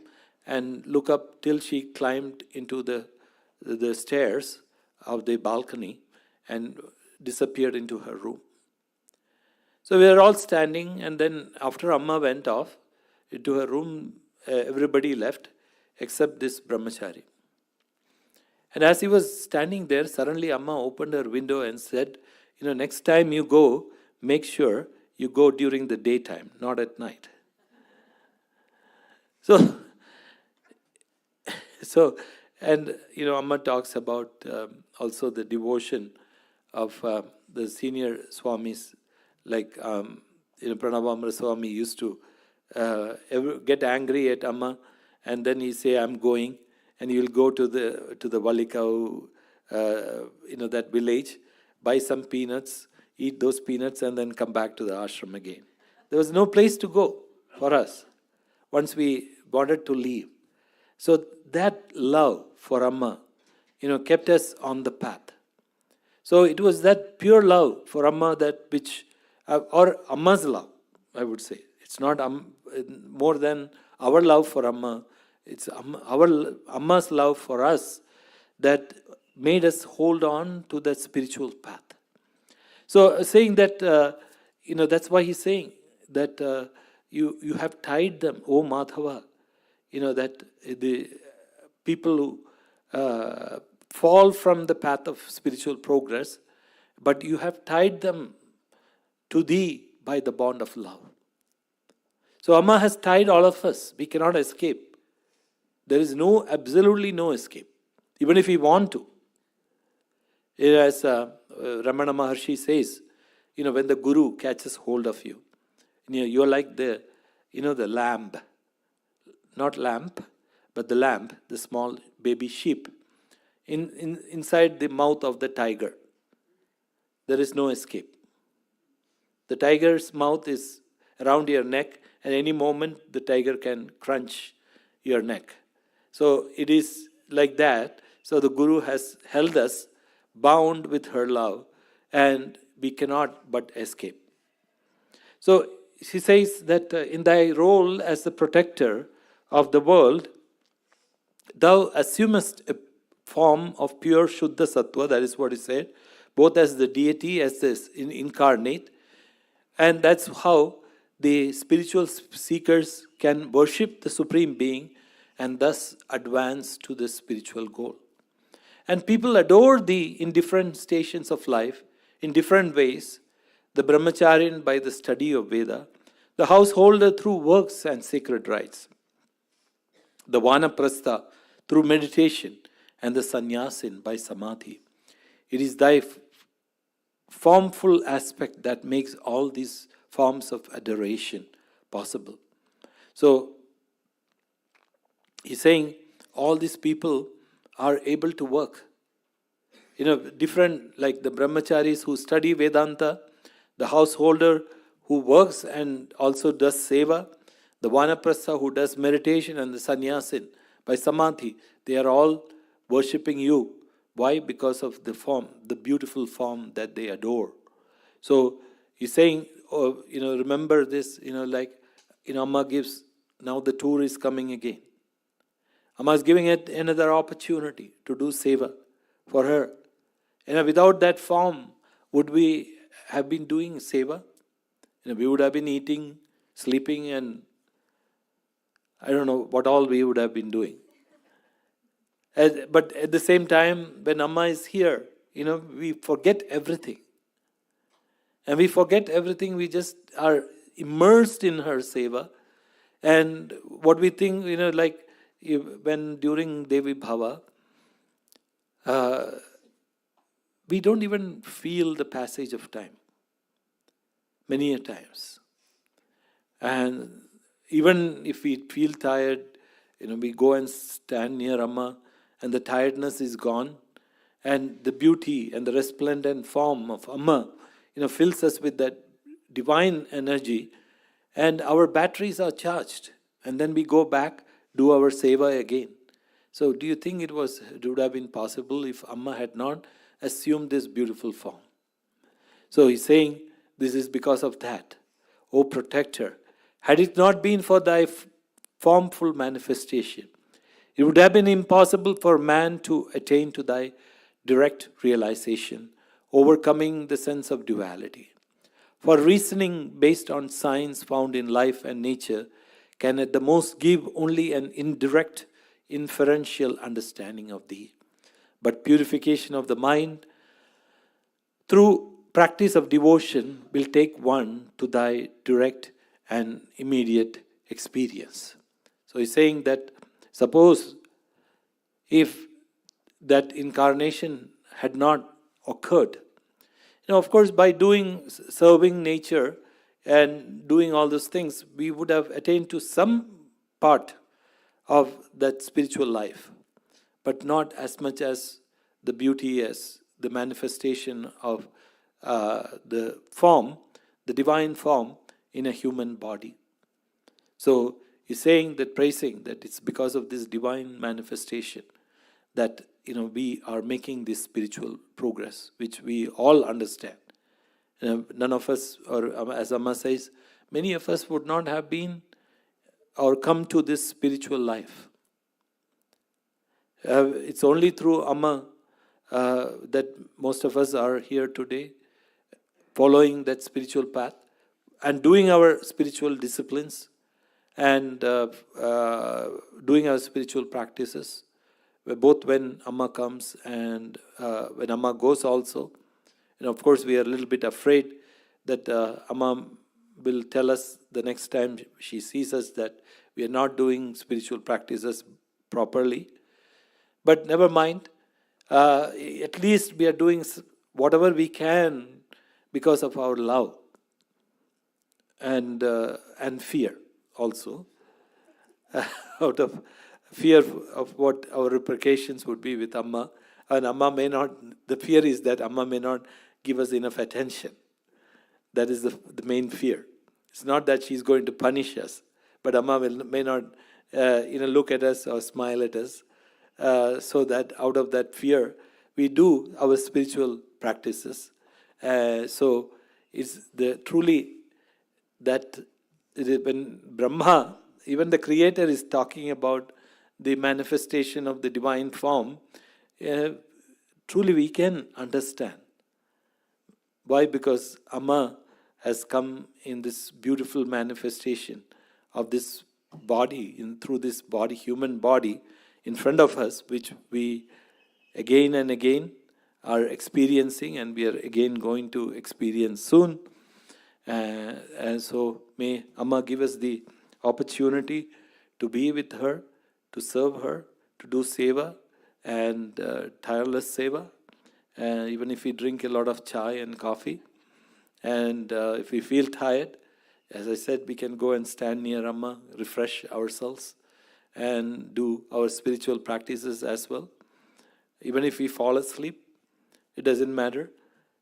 Speaker 1: and look up till she climbed into the stairs of the balcony and disappeared into her room. So we were all standing, and then after Amma went off into her room, everybody left except this brahmachari. And as he was standing there, suddenly Amma opened her window and said, next time you go, make sure you go during the daytime, not at night. So, and Amma talks about also the devotion of the senior Swamis, like Pranavamra Swami used to get angry at Amma, and then he say, I'm going, and he will go to the Valikau, that village, buy some peanuts, eat those peanuts, and then come back to the ashram again. There was no place to go for us once we wanted to leave. So that love for Amma, kept us on the path. So it was that pure love for Amma or Amma's love, I would say. It's not more than our love for Amma. It's our Amma's love for us that made us hold on to that spiritual path. So saying that, that's why he's saying that you have tied them, O Madhava, that the people who fall from the path of spiritual progress, but you have tied them to thee by the bond of love. So Amma has tied all of us. We cannot escape. There is absolutely no escape, even if we want to. As Ramana Maharshi says, when the Guru catches hold of you, you're like the lamb, not lamp, but the lamb, the small baby sheep, inside the mouth of the tiger. There is no escape. The tiger's mouth is around your neck, and any moment the tiger can crunch your neck. So it is like that. So the Guru has held us bound with her love, and we cannot but escape. So she says that in thy role as the protector of the world, thou assumest a form of pure Shuddha Sattva, that is what he said, both as the deity, as the incarnate, and that's how the spiritual seekers can worship the Supreme Being and thus advance to the spiritual goal. And people adore thee in different stations of life, in different ways. The brahmacharian by the study of Veda, the householder through works and sacred rites, the vanaprastha through meditation, and the sannyasin by samadhi. It is thy formful aspect that makes all these forms of adoration possible. So he's saying all these people are able to work. Different, like the brahmacharis who study Vedanta, the householder who works and also does seva, the vanaprastha who does meditation, and the sannyasin by samadhi, they are all worshipping you. Why? Because of the form, the beautiful form that they adore. So he's saying, remember this, Amma gives, now the tour is coming again. Amma is giving it another opportunity to do seva for her. Without that form, would we have been doing seva? We would have been eating, sleeping, and I don't know what all we would have been doing. But at the same time, when Amma is here, we forget everything. And we forget everything, we just are immersed in her seva. And what we think, when during Devi Bhava, we don't even feel the passage of time. Many a times. And even if we feel tired, we go and stand near Amma, and the tiredness is gone, and the beauty and the resplendent form of Amma, fills us with that divine energy, and our batteries are charged. And then we go back, do our seva again. So do you think it would have been possible if Amma had not assumed this beautiful form? So he's saying, this is because of that. O protector, had it not been for thy formful manifestation, it would have been impossible for man to attain to thy direct realization, overcoming the sense of duality. For reasoning based on signs found in life and nature can at the most give only an indirect, inferential understanding of thee. But purification of the mind through practice of devotion will take one to thy direct and immediate experience. So he's saying that suppose if that incarnation had not occurred, of course by serving nature and doing all those things, we would have attained to some part of that spiritual life, but not as much as the beauty as the manifestation of the form, the divine form in a human body. So he's saying that, praising that it's because of this divine manifestation that we are making this spiritual progress, which we all understand. None of us, or as Amma says, many of us would not have been or come to this spiritual life. It's only through Amma that most of us are here today, following that spiritual path and doing our spiritual disciplines and doing our spiritual practices, both when Amma comes and when Amma goes also. And of course, we are a little bit afraid that Amma will tell us the next time she sees us that we are not doing spiritual practices properly. But never mind. At least we are doing whatever we can because of our love and fear also. Out of fear of what our repercussions would be with Amma. And Amma may not, the fear is that Amma may not give us enough attention. That is the main fear. It's not that she's going to punish us, but Amma may not look at us or smile at us. So that out of that fear, we do our spiritual practices. So it's truly that when Brahma, even the Creator, is talking about the manifestation of the divine form, truly we can understand. Why? Because Amma has come in this beautiful manifestation of this body, through this body, human body, in front of us, which we again and again are experiencing, and we are again going to experience soon. And so may Amma give us the opportunity to be with her, to serve her, to do seva and tireless seva, even if we drink a lot of chai and coffee. And if we feel tired, as I said, we can go and stand near Amma, refresh ourselves, and do our spiritual practices as well. Even if we fall asleep, it doesn't matter.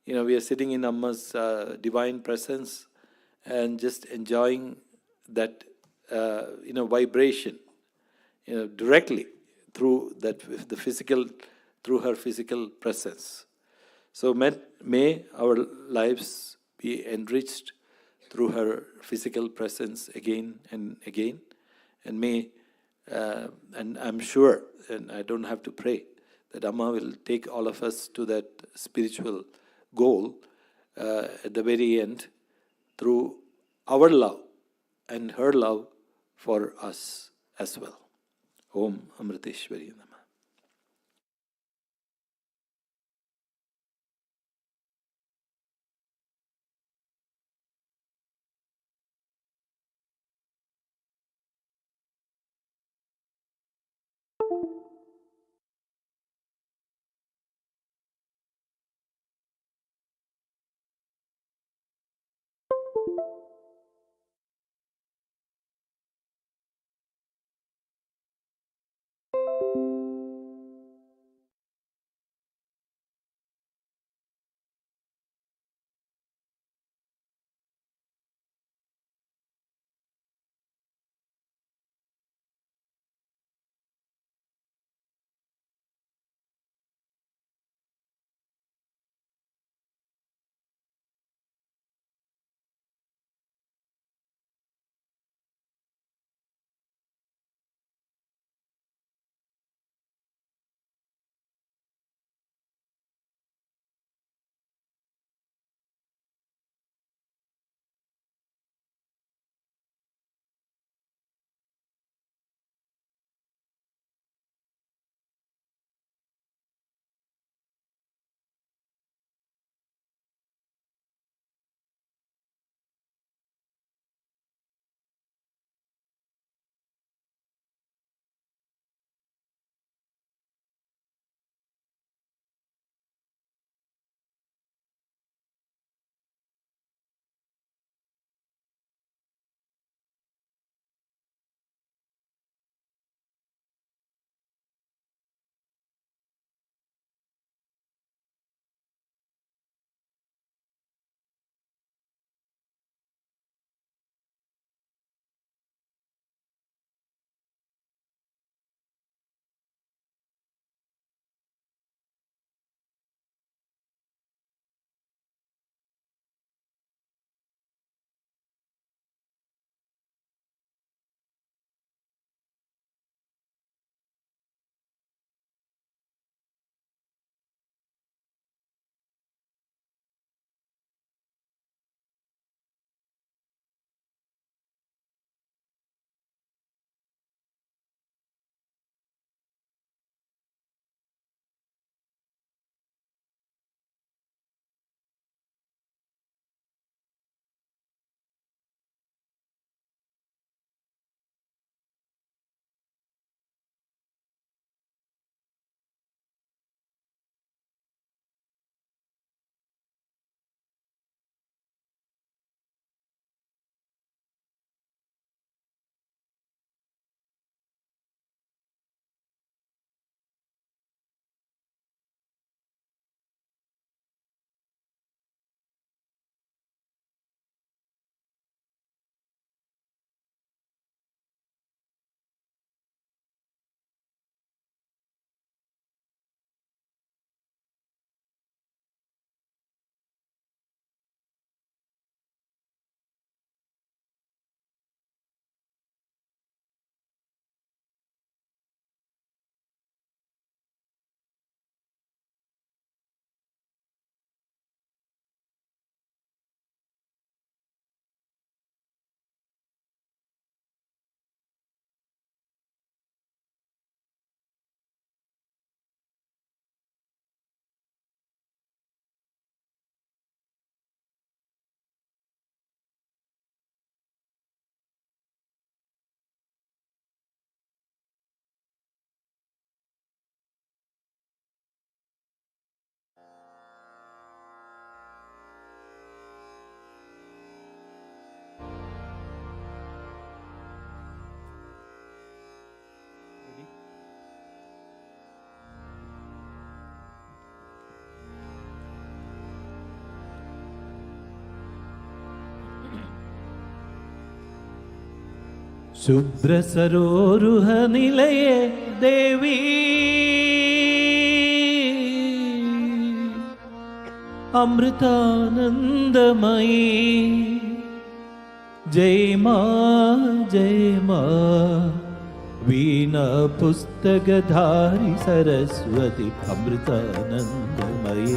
Speaker 1: We are sitting in Amma's divine presence and just enjoying that, vibration, directly through through her physical presence. So may our lives be enriched through her physical presence again and again, and and I'm sure, and I don't have to pray, that Amma will take all of us to that spiritual goal at the very end through our love and her love for us as well. Om Amriteshwari Namah.
Speaker 2: शुभ्र सरोरुह निलये देवी अमृतानंदमयी जय माँ वीणा पुस्तकधारी सरस्वती अमृतानंदमयी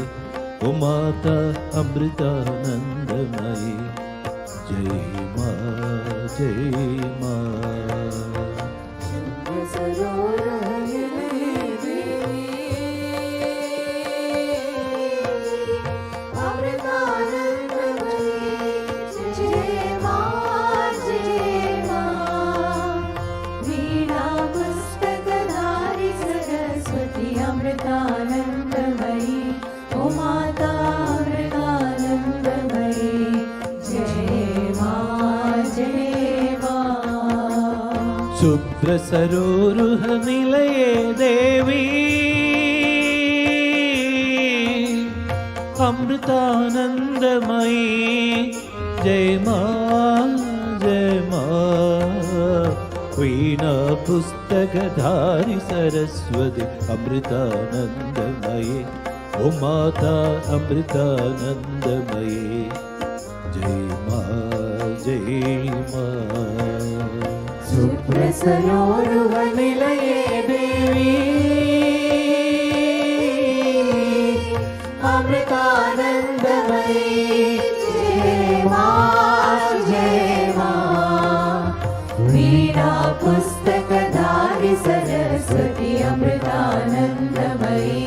Speaker 2: ओ माता अमृतानंदमयी जय माँ शुभ्र सरोरुह निलये देवी अमृतानंदमयी जय माँ वीणा पुस्तकधारी सरस्वती अमृतानंदमयी ओ माता अमृतानंदमयी जय माँ शुभ्र सरोरुह निलये देवी अमृतानंदमयी जय माँ वीणा पुस्तकधारी सरस्वती अमृतानंदमयी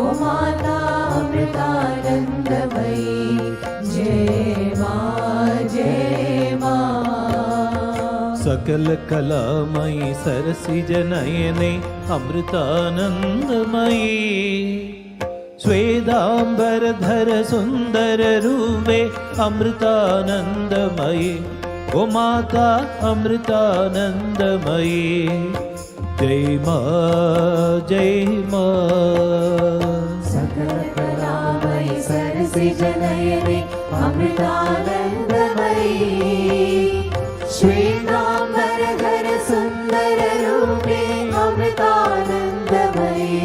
Speaker 2: ओ माता अमृतानंदमयी जय माँ सकल कलामयी सरसिज नयने अमृतानंदमयी श्वेतांबरधर सुंदर रूपे अमृतानंदमयी ओ माता अमृतानंदमयी जय माँ सकल कलामयी सरसिज नयने अमृतानंदमयी श्वेतांबरधर सुंदर रूपे अमृतानंदमयी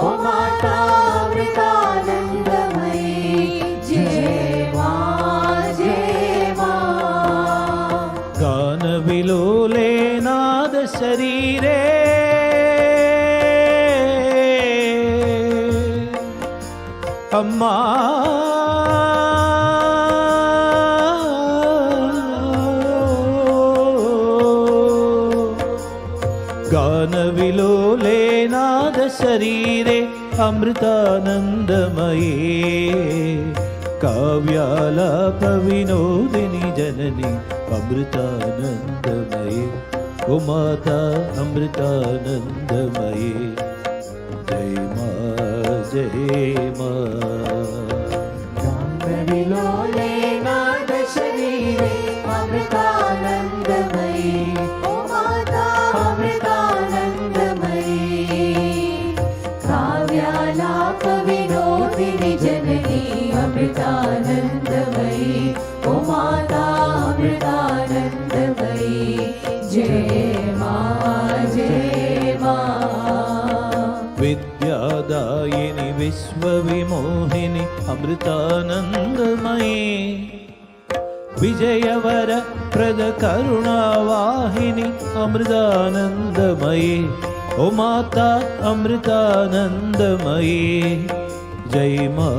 Speaker 2: ओ माता अमृतानंदमयी जय माँ गान विलोले नाद शरीरे अम्मा गान विलोले नाद शरीरे अमृतानंदमयी काव्यालाप विनोदिनी जननी अमृतानंदमयी ओ माता अमृतानंदमयी जय माँ गान विलोले नाद शरीरे अमृतानंदमयी ओ माता काव्यालाप विनोदिनी जननी अमृतानंदमयी ओ माता अमृतानंदमयी जय माँ विद्यादायिनी विश्वविमोहिनी अमृतानंदमयी विजयवर प्रद करुणावाहिनी अमृतानंदमयी ओ माता अमृतानंदमयी जय माँ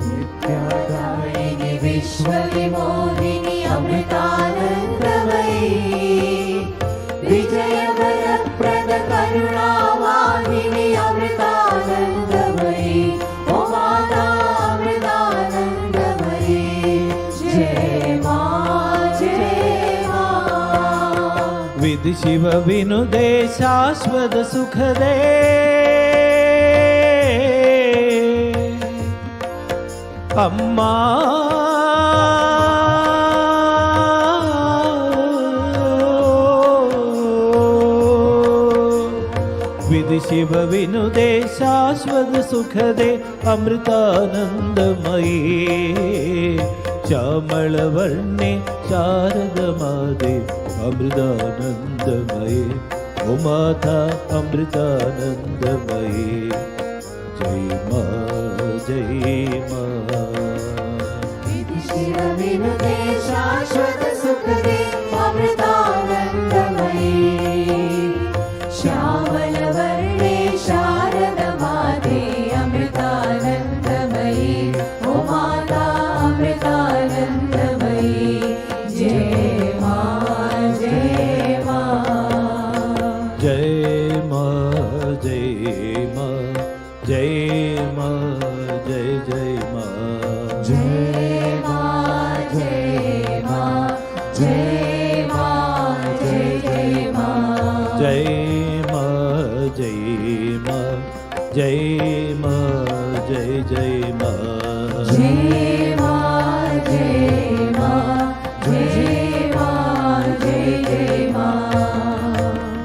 Speaker 2: विद्यादायिनी विश्वविमोहिनी अमृतानंदमयी विजयवर प्रद करुणावाहिनी अमृतानंदमयी ओ माता अमृतानंदमयी जय माँ विधि शिव विनुदे शाश्वत सुखदे अम्मा विधि शिव विनुदे शाश्वत सुखदे अमृतानंदमयी श्यामलवर्णे शारदमादे अमृतानन्दमये ओ माता अमृतानन्दमये जय माँ
Speaker 3: शिव विनुते शाश्वत सुख दे अमृतानन्दमये श्यामल वर्णे शारद माते अमृतानन्दमये ओ माता अमृतानन्दमये जय माँ जय माँ
Speaker 2: जय माँ जय माँ जय माँ जय जय माँ
Speaker 3: जय माँ जय माँ जय माँ जय जय माँ
Speaker 2: जय माँ जय माँ जय माँ जय जय माँ
Speaker 3: जय माँ जय माँ जय माँ जय जय माँ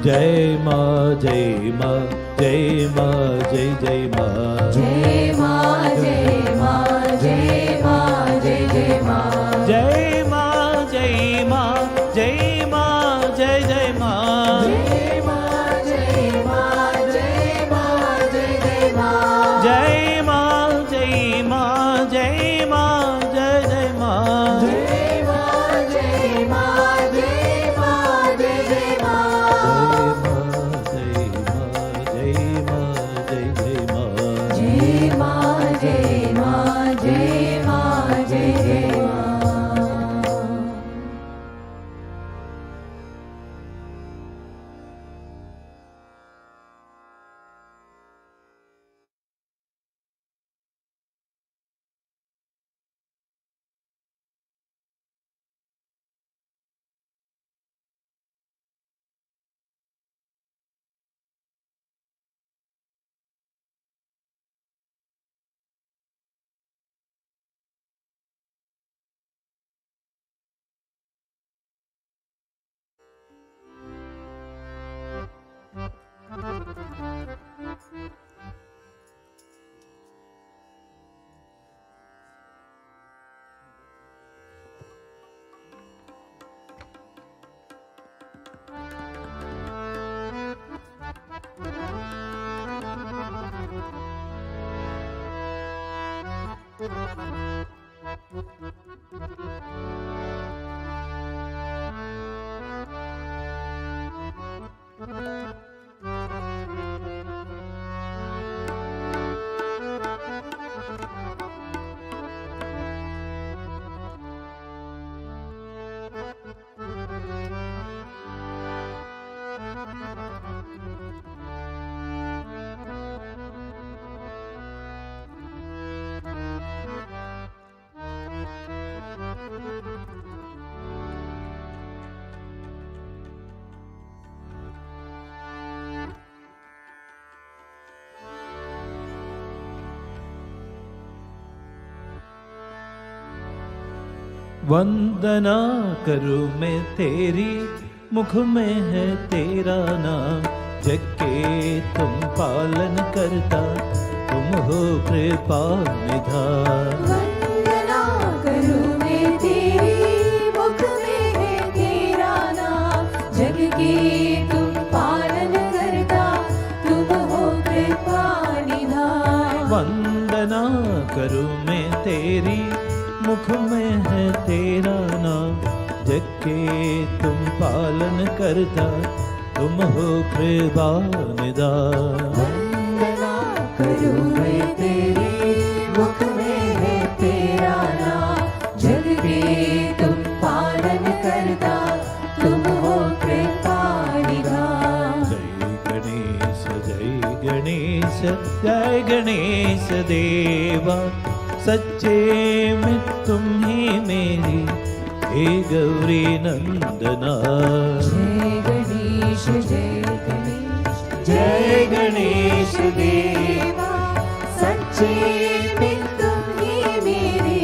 Speaker 2: जय माँ जय माँ जय माँ जय जय माँ
Speaker 3: जय माँ जय माँ जय माँ जय जय माँ
Speaker 2: जय माँ जय माँ जय माँ जय जय माँ
Speaker 3: जय माँ जय माँ जय माँ जय जय माँ
Speaker 2: जय माँ जय माँ जय माँ जय जय माँ
Speaker 3: जय माँ जय माँ जय माँ जय जय माँ
Speaker 2: जय माँ जय माँ जय माँ जय जय जय माँ वंदना करूं मैं तेरी, मुख में है तेरा नाम। जग के तुम पालन करता, तुम हो कृपा निधान।
Speaker 3: वंदना करूं मैं तेरी, मुख में है तेरा नाम। जग के तुम पालन करता, तुम हो कृपा निधान।
Speaker 2: वंदना करूं मैं तेरी, मुख में है तेरा नाम। जग के तुम पालन करता, तुम हो कृपा निधान।
Speaker 3: वंदना करूं मैं तेरी, मुख में है तेरा नाम। जग के तुम पालन करता, तुम हो कृपा निधान।
Speaker 2: जय गणेश जय गणेश जय गणेश देवा। सच्चे में तुम ही मेरी, हे गौरी नंदना।
Speaker 3: जय गणेश जय गणेश देवा। सच्चे में तुम ही मेरे,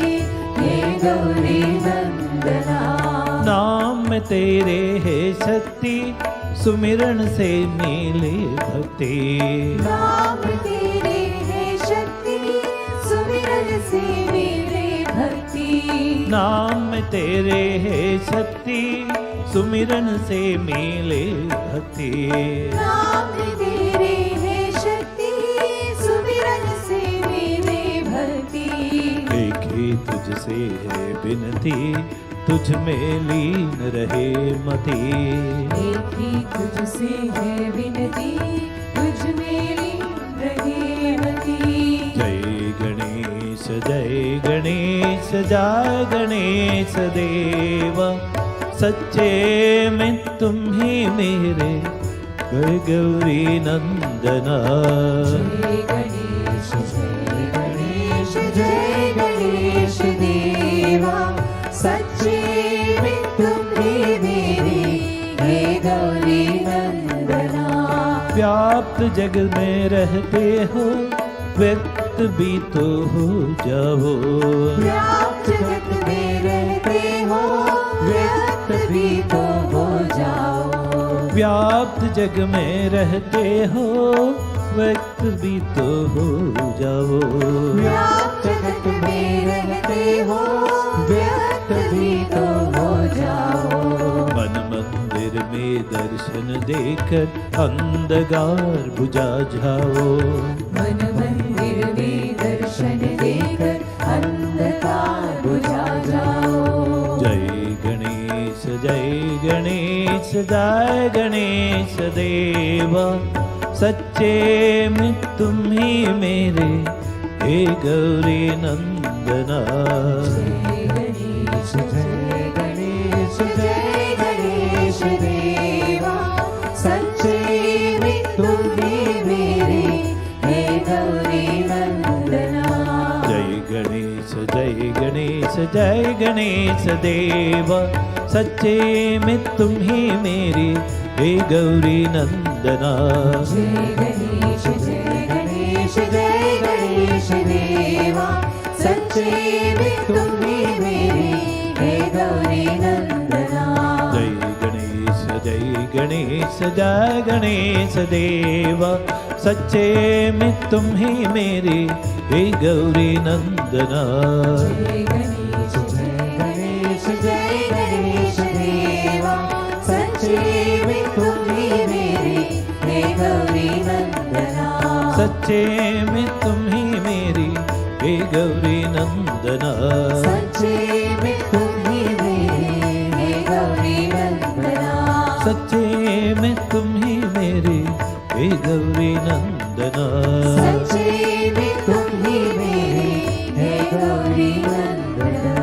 Speaker 3: हे गौरी नंदना।
Speaker 2: नाम में तेरे है शक्ति, सुमिरन से मिले भक्ति।
Speaker 3: नाम तेरे है शक्ति, सुमिरन से मिले भक्ति।
Speaker 2: नाम में तेरे है शक्ति, सुमिरन से मिले भक्ति।
Speaker 3: नाम में तेरे है शक्ति, सुमिरन से मिले भक्ति।
Speaker 2: एक ही तुझसे है विनती, तुझ में लीन रहे मति।
Speaker 3: एक ही तुझसे है विनती, तुझ में लीन रहे मति।
Speaker 2: जय गणेश जय गणेश जय गणेश देवा, सच्चे में तुम ही मेरे गौरी नंदना।
Speaker 3: जय गणेश जय गणेश जय गणेश देवा, सच्चे में तुम ही मेरे हे गौरी नंदना।
Speaker 2: व्याप्त जग में रहते हो, व्यक्त भी तो हो जाओ।
Speaker 3: व्याप्त जग में रहते हो, व्यक्त भी तो हो जाओ।
Speaker 2: व्याप्त जग में रहते हो, व्यक्त भी तो हो जाओ।
Speaker 3: व्याप्त जग में रहते हो, व्यक्त भी तो हो जाओ।
Speaker 2: मन मंदिर में दर्शन देकर अंधकार बुझा जाओ।
Speaker 3: मन मंदिर में दर्शन देकर अंधकार बुझा जाओ।
Speaker 2: जय गणेश जय गणेश जय गणेश देवा, सच्चे में तुम ही मेरे हे गौरी नंदना।
Speaker 3: जय गणेश जय गणेश जय गणेश देवा, सच्चे में तुम ही मेरे हे गौरी नंदना।
Speaker 2: जय गणेश जय गणेश जय गणेश देवा, सच्चे में तुम ही मेरी हे गौरी नंदना।
Speaker 3: जय गणेश जय गणेश जय गणेश देवा, सच्चे में तुम ही मेरे हे गौरी नंदना।
Speaker 2: जय गणेश जय गणेश जय गणेश देवा, सच्चे में तुम ही मेरी हे गौरी नंदना।
Speaker 3: जय गणेश जय गणेश जय गणेश देवा, सच्चे में तुम ही मेरे हे गौरी नंदना।
Speaker 2: सच्चे में तुम ही मेरी हे गौरी नंदना।
Speaker 3: सच्चे में तुम ही मेरे हे गौरी नंदना।
Speaker 2: सच्चे में तुम ही मेरी हे गौरी नंदना।
Speaker 3: सच्चे में तुम ही मेरे हे गौरी नंदना।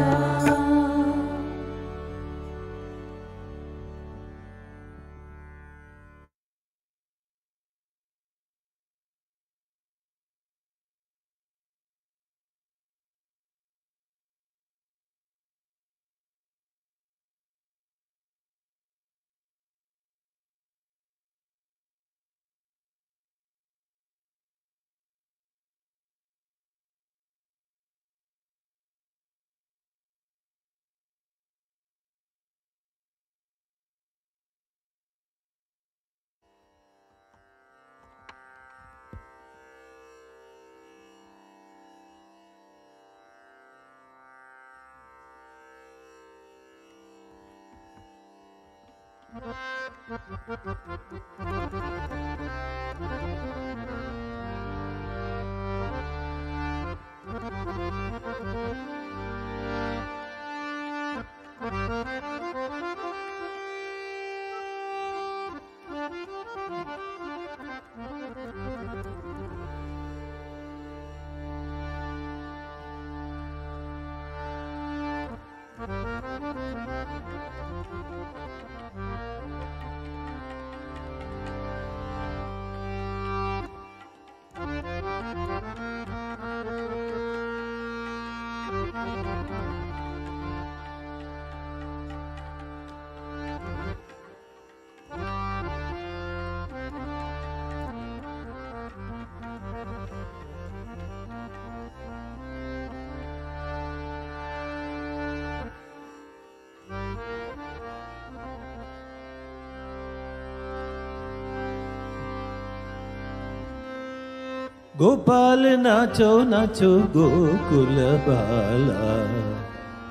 Speaker 3: गोपाल नाचो नाचो गोकुल बाला,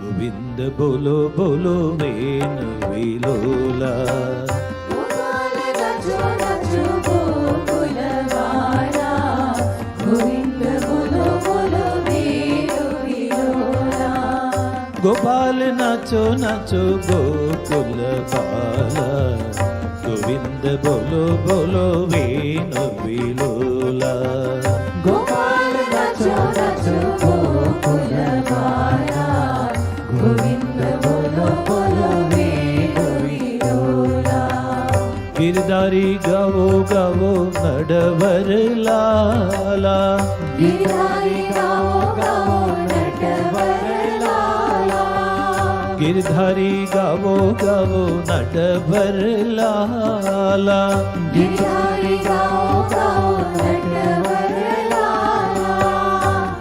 Speaker 2: गोविंद बोलो बोलो वेन विलोला
Speaker 3: गोपाल नाचो नाचो गोकुल बाला गोविंद बोलो बोलो वेन विलोला
Speaker 2: गोपाल नाचो नाचो गोकुल बाला गोविंद बोलो बोलो वेन विलोला
Speaker 3: गोपाल नाचो नाचो गोकुल बाला गोविंद बोलो बोलो वेन विलोला
Speaker 2: गिरधारी गावो गावो नडवर लाला
Speaker 3: गिरधारी गाओ गाओ नटवर लाला
Speaker 2: गिरधारी गावो गावो नडवर लाला
Speaker 3: गिरधारी गाओ गाओ नटवर लाला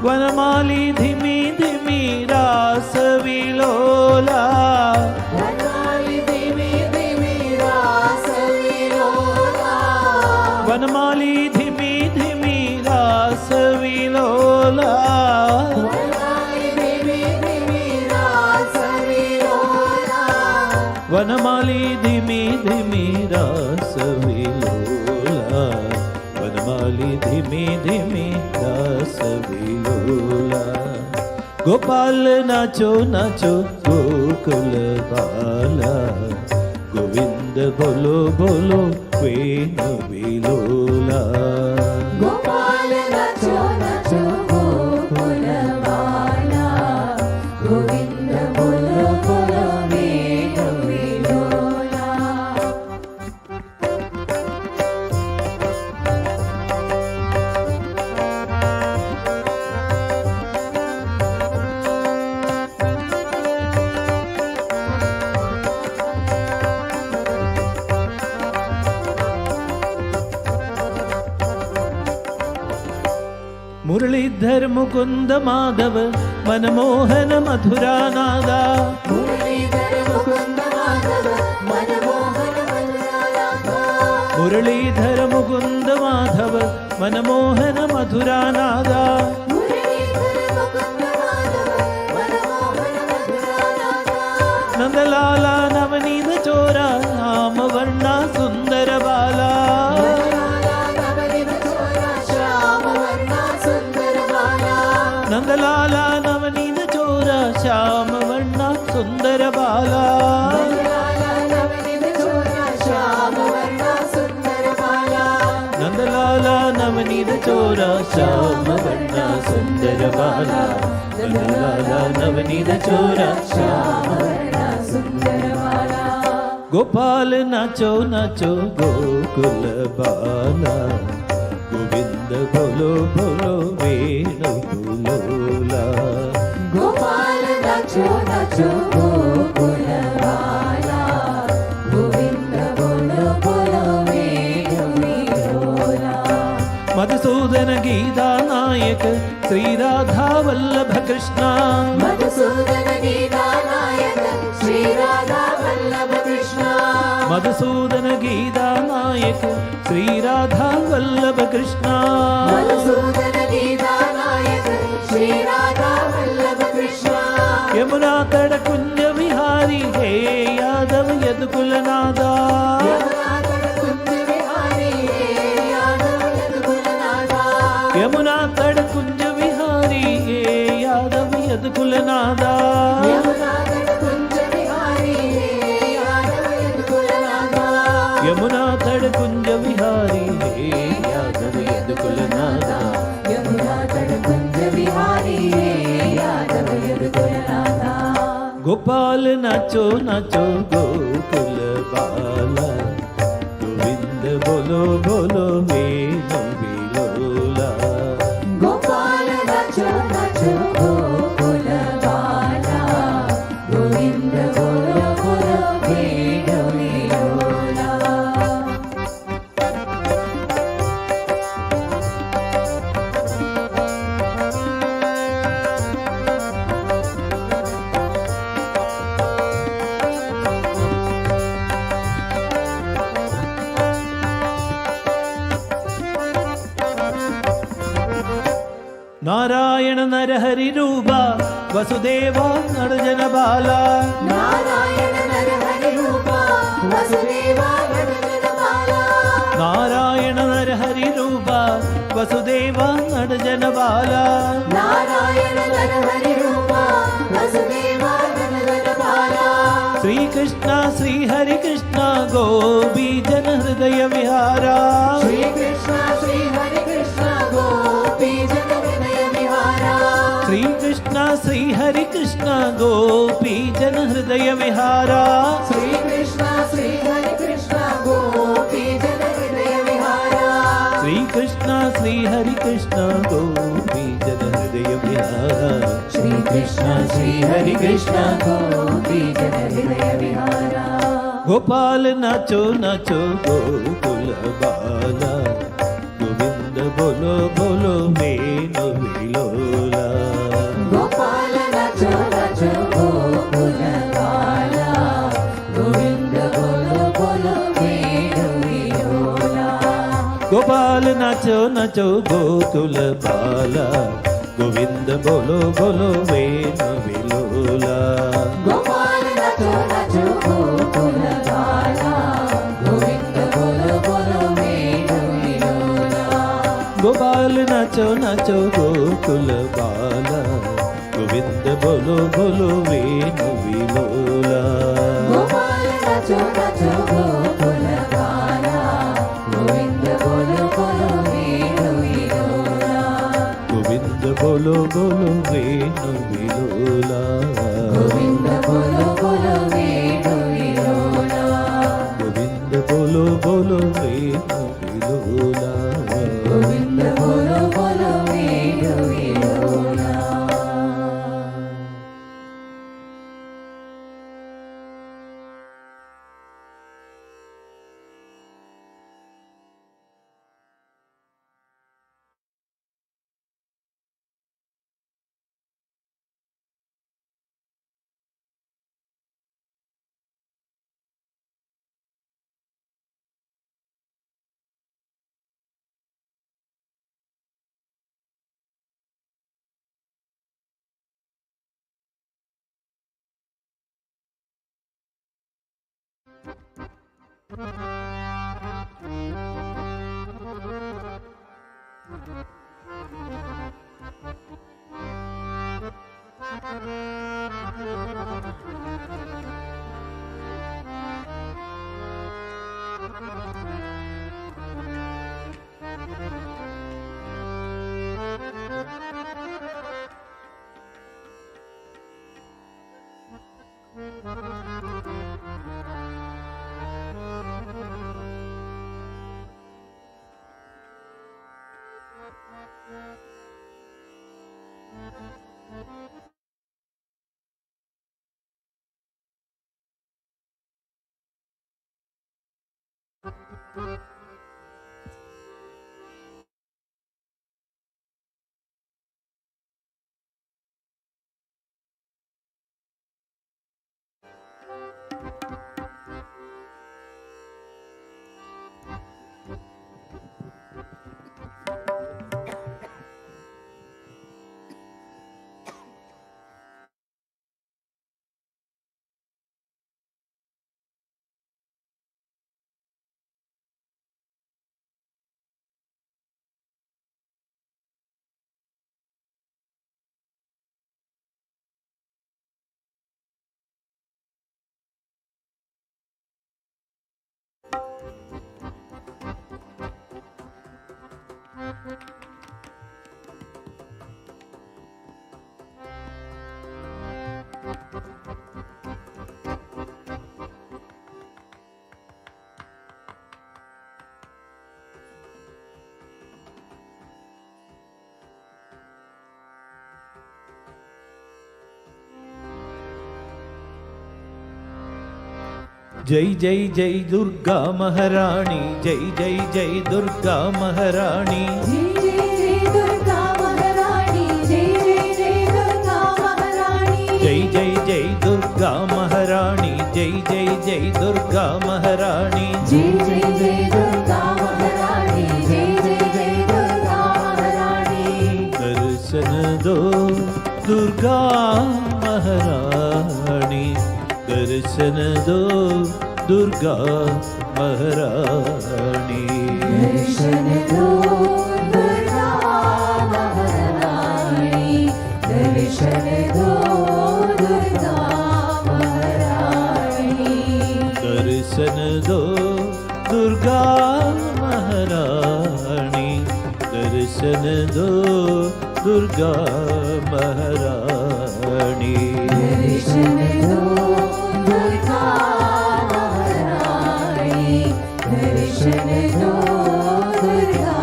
Speaker 2: वनमाली धिमी धिमी रास विलोला
Speaker 3: वनमाली धीमी धीमी रास विलोला
Speaker 2: वनमाली धिमी धिमी रास विलोला
Speaker 3: वनमाली धीमी धीमी रास विलोला
Speaker 2: वनमाली धिमी धिमी रास विलोला वनमाली धिमी धिमी रास विलोला गोपाल नाचो नाचो गोकुल बाला गोविंद बोलो बोलो वेन विलोला
Speaker 3: गोपाल नाचो नाचो गोकुल बाला गोविंद बोलो बोलो वेन विलोला
Speaker 2: मुरलीधर मुकुंद माधव मनमोहन मधुरा नादा
Speaker 3: मुरलीधर मुकुंद माधव मनमोहन मधुरानाथा
Speaker 2: मुरलीधर मुकुंद माधव मनमोहन मधुरा नादा
Speaker 3: मुरलीधर मुकुंद माधव मनमोहन मधुरानाथा
Speaker 2: नंदलाला नवनीत चोरा नाम वर्णा सुंदर बाला
Speaker 3: नंदलाला नवनीत चोरा श्याम वर्णा सुंदर बाला
Speaker 2: नंदलाला नवनीत चोरा श्याम वर्णा सुंदर बाला
Speaker 3: नंदलाला नवनीत चोरा श्याम वर्णा सुंदर बाला
Speaker 2: नंदलाला नवनीत चोरा श्याम
Speaker 3: वर्णा सुंदर बाला
Speaker 2: गोपाल नाचो नाचो गोकुल बाला गोविंद बोलो बोलो वेन विलोला
Speaker 3: गोपाल नाचो नाचो गोकुल बाला गोविंद बोलो बोलो वेन विलोला
Speaker 2: मधुसूदन गीता नायक श्री राधा वल्लभ कृष्ण
Speaker 3: मधुसूदन गीता नायक श्री राधा वल्लभ कृष्ण
Speaker 2: मधुसूदन गीता नायक श्री राधा वल्लभ कृष्ण
Speaker 3: मधुसूदन गीता नायक श्री राधा वल्लभ कृष्ण
Speaker 2: यमुना तट कुंज विहारी हे यादव यदुकुल नादा
Speaker 3: यमुना तट कुंज विहारी हे यादव यदुकुल नाथा
Speaker 2: यमुना तट कुंज विहारी हे यादव यदुकुल नादा
Speaker 3: यमुना तट कुंज विहारी हे यादव यदुकुल नाथा
Speaker 2: यमुना तट कुंज विहारी हे यादव यदुकुल नादा
Speaker 3: यमुना तट कुंज विहारी हे यादव यदुकुल नाथा
Speaker 2: गोपाल नाचो नाचो गोकुल बाला गोविंद बोलो बोलो वेन विलोला
Speaker 3: गोपाल नाचो नाचो गोकुल बाला गोविंद बोलो बोलो वेन विलोला
Speaker 2: नारायण नरहरि रूपा वसुदेवा नरजन बाला
Speaker 3: नारायण नरहरि रूपा वसुदेवा नरजन बाला
Speaker 2: नारायण नरहरि रूपा वसुदेवा नरजन बाला
Speaker 3: नारायण नरहरि रूपा वसुदेवा नरजन बाला
Speaker 2: श्री कृष्ण श्री हरि कृष्ण गोपी जन हृदय विहारा
Speaker 3: श्री कृष्ण श्री हरि कृष्ण गोपी जन हृदय विहारा
Speaker 2: श्री कृष्ण श्री हरि कृष्ण गोपी जन हृदय विहारा
Speaker 3: श्री कृष्ण श्री हरि कृष्ण गोपी जन हृदय विहारा
Speaker 2: श्री कृष्ण श्री हरि कृष्ण गोपी जन हृदय विहारा
Speaker 3: श्री कृष्ण श्री हरि कृष्ण गोपी जन हृदय विहारा
Speaker 2: गोपाल नाचो नाचो गोकुल बाला गोविंद बोलो बोलो वेणु विलोला
Speaker 3: गोपाल नाचो नाचो गोकुल बाला गोविंद बोलो बोलो वेणु विलोला
Speaker 2: गोपाल नाचो नाचो गोकुल बाला गोविंद बोलो बोलो वेणु विलोला
Speaker 3: गोपाल नाचो नाचो गोकुल बाला गोविंद बोलो बोलो वेणु विलोला
Speaker 2: गोपाल नाचो नाचो गोकुल बाला गोविंद बोलो बोलो वेणु विलोला
Speaker 3: गोपाल नाचो नाचो गोकुल बाला गोविंद बोलो बोलो वेणु विलोला
Speaker 2: गोविंद बोलो बोलो वेणु विलोला
Speaker 3: गोविंद बोलो बोलो वेणु विलोला
Speaker 2: गोविंद बोलो बोलो वेणु विलोला
Speaker 3: गोविंद बोलो बोलो वेणु विलोला
Speaker 2: जय जय जय दुर्गा महारानी जय जय जय दुर्गा महारानी
Speaker 3: जय जय जय दुर्गा महारानी जय जय जय दुर्गा महारानी
Speaker 2: जय जय जय दुर्गा महारानी जय जय जय दुर्गा महारानी
Speaker 3: जय जय जय दुर्गा महारानी जय जय जय दुर्गा महारानी
Speaker 2: दर्शन दो दुर्गा महारानी, दर्शन दो दुर्गा महारानी।
Speaker 3: दर्शन दो दुर्गा महारानी, दर्शन दो दुर्गा महारानी।
Speaker 2: दर्शन दो दुर्गा महारानी, दर्शन दो दुर्गा महारानी।
Speaker 3: दर्शन दो दुर्गा महारानी, दर्शन दो दुर्गा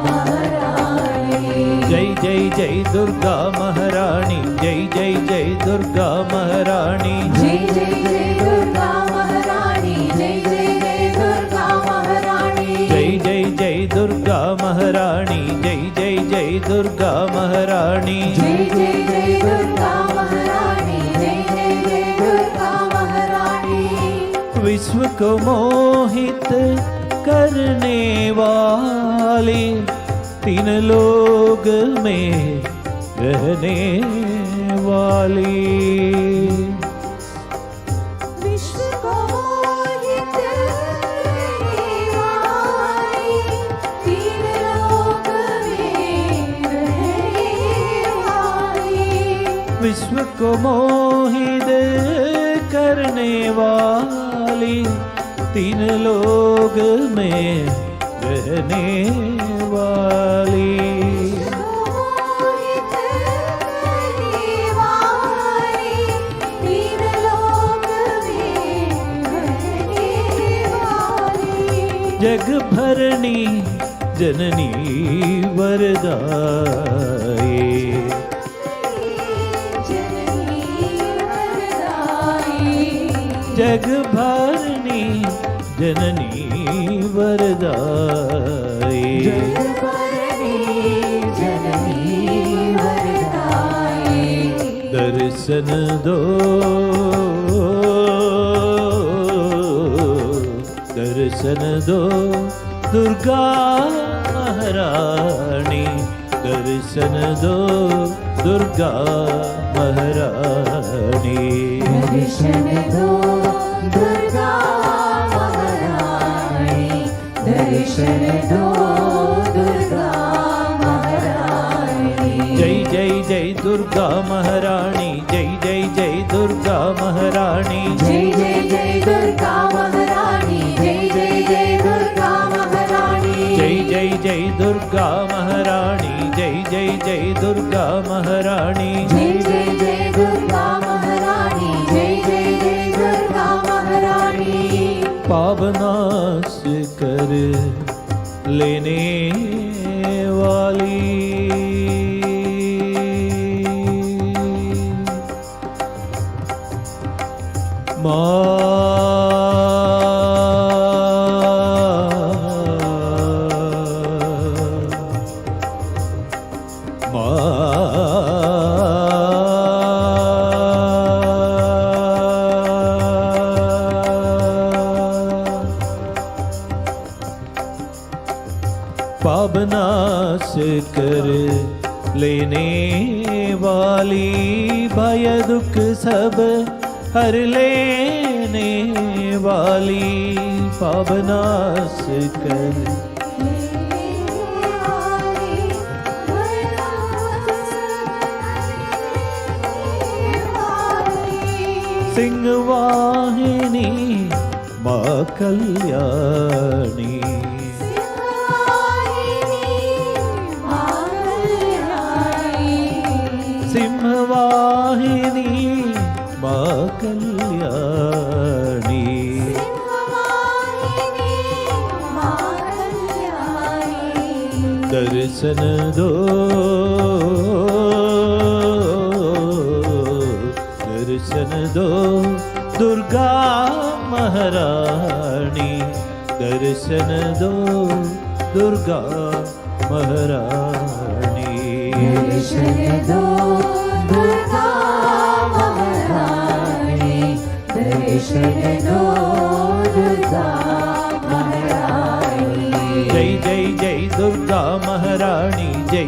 Speaker 3: महारानी।
Speaker 2: जय जय जय दुर्गा महारानी, जय जय जय दुर्गा महारानी।
Speaker 3: जय जय जय दुर्गा महारानी, जय जय जय दुर्गा महारानी।
Speaker 2: जय जय जय दुर्गा महारानी, जय जय जय दुर्गा महारानी।
Speaker 3: जय जय जय दुर्गा महारानी, जय जय जय दुर्गा महारानी।
Speaker 2: विश्व को मोहित करने वाली, तीन लोग में रहने वाली।
Speaker 3: विश्व को मोहित करने वाली, तीन लोक में रहने वाली।
Speaker 2: विश्व को मोहित करने वाली, तीन लोग में रहने वाली।
Speaker 3: मोहित करने वाली, तीन लोक में रहने वाली।
Speaker 2: जग भरनी जननी वरदाई,
Speaker 3: जननी वरदाई।
Speaker 2: जग भरनी जननी वरदाई।
Speaker 3: जगभरनी जननी वरदाई।
Speaker 2: दर्शन दो दर्शन दो दुर्गा महारानी, दर्शन दो दुर्गा महारानी।
Speaker 3: दर्शन दो दुर्गा महारानी, दर्शन दो दुर्गा महारानी।
Speaker 2: जय जय जय दुर्गा महारानी, जय जय जय दुर्गा महारानी।
Speaker 3: जय जय जय दुर्गा महारानी, जय जय जय दुर्गा महारानी।
Speaker 2: जय जय जय दुर्गा महारानी, जय जय जय दुर्गा महारानी।
Speaker 3: जय जय जय दुर्गा महारानी, जय जय जय दुर्गा महारानी।
Speaker 2: पावनाश कर लेने वाली, पावनाश कर लेने वाली, भय दुख सब हर लेने वाली। पावनाश कर सिंहवाहिनी माँ कल्याणी। सिंहवाहिनी माँ कल्याणी। दर्शन दो दर्शन दो दुर्गा महारानी, दर्शन दो दुर्गा महारानी।
Speaker 3: दर्शन दो दुर्गा महारानी, दर्शन दो दुर्गा महारानी।
Speaker 2: जय जय जय दुर्गा महारानी, जय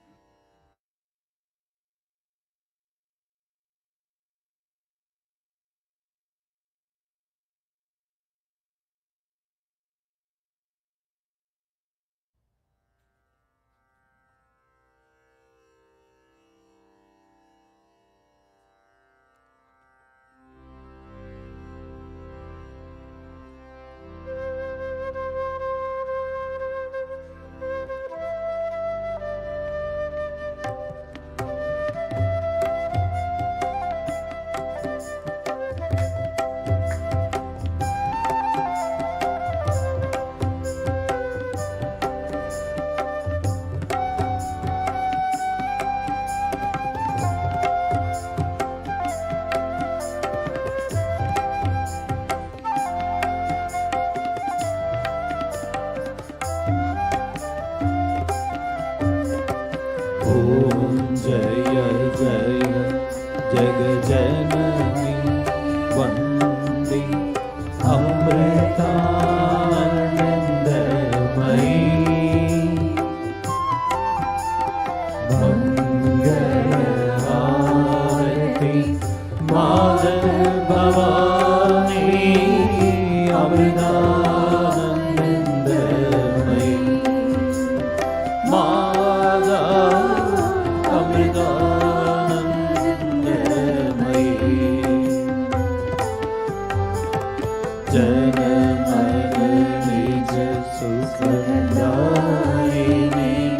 Speaker 2: जगजननी वन्दे अमृतानन्दमयी मंगलहारति मातः भवानी अमृतानन्दमयी माता अमृतानन्दमयी जनमन निज सुखदायिनी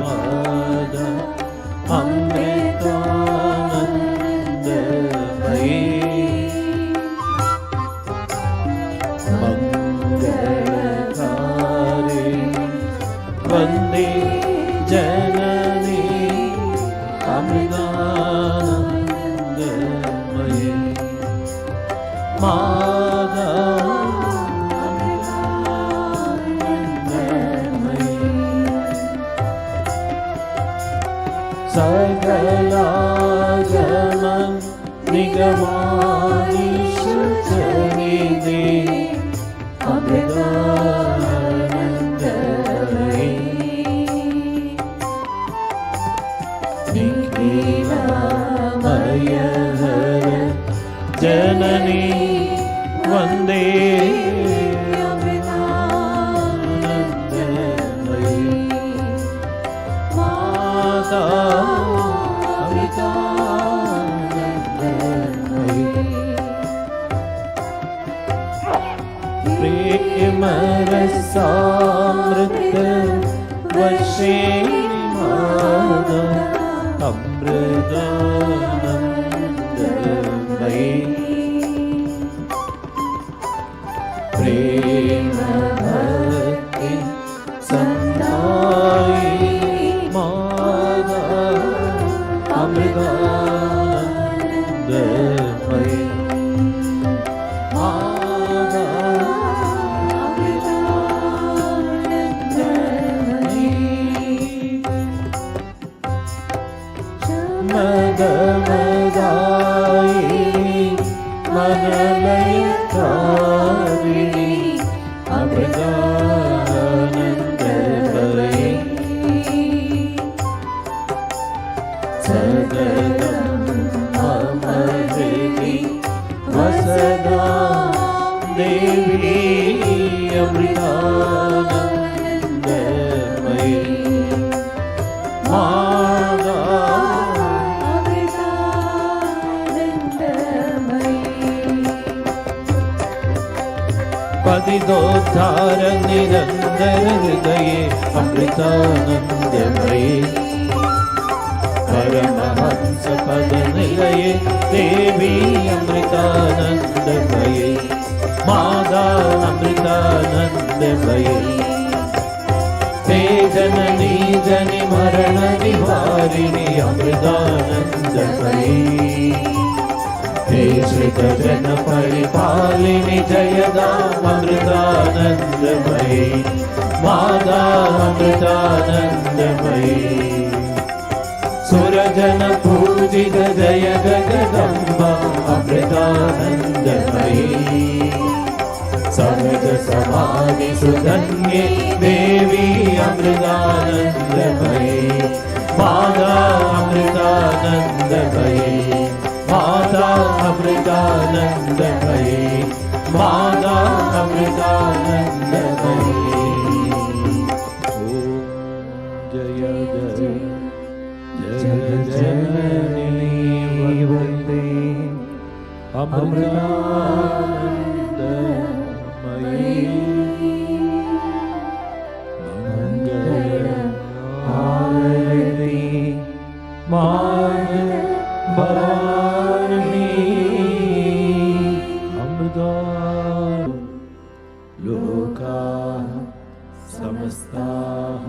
Speaker 2: माता अमृतानन्दमयी मंगलकारिणी वन्दे जननी अमृतानन्दमयी माता अमृतानन्दमयी सकलागम निगमादिषु चरिते अमृतानन्दमयी निखिलमयहर जननी वन्दे अमृतानन्दमयी माता अमृतानन्दमयी प्रेमरसामृत वर्षिणी माता अमृतानन्दमयी प्रेम भक्ति संदायिनी माता अमृतानन्दमयी माता मदमदायिनी मनलयकारिणी अमृतानन्दमयी सततं मम हृदि वसदा देवी अमृतानन्दमयी माता पतितोद्धार निरंतर हृदये अमृतानन्दमयी परमहंस पद निलये देवी अमृतानन्दमयी माता अमृतानन्दमयी ते जननी जनि मरण निवारिणी अमृतानन्दमयी हे श्रित जन परिपालिनी जयदा अमृतानन्दमयी माता अमृतानन्दमयी सुरजन पूजित जय जगदम्बा अमृतानन्दमयी सहज समाधि सुधन्ये देवी अमृतानन्दमयी माता अमृतानन्दमयी माता अमृतानन्दमयी माता अमृतानन्दमयी जय जय जगजननी वन्दे अमृतानन्दमयी मंगलहारिणी माता भवानी अमृता लोकाः समस्ताः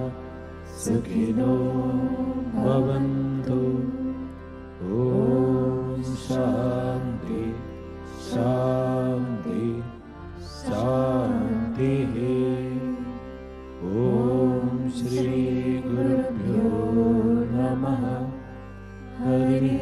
Speaker 2: सुखिनो भवन्तु। ॐ शान्ति शान्ति शान्तिः। ॐ श्री गुरुभ्यो नमः। हरि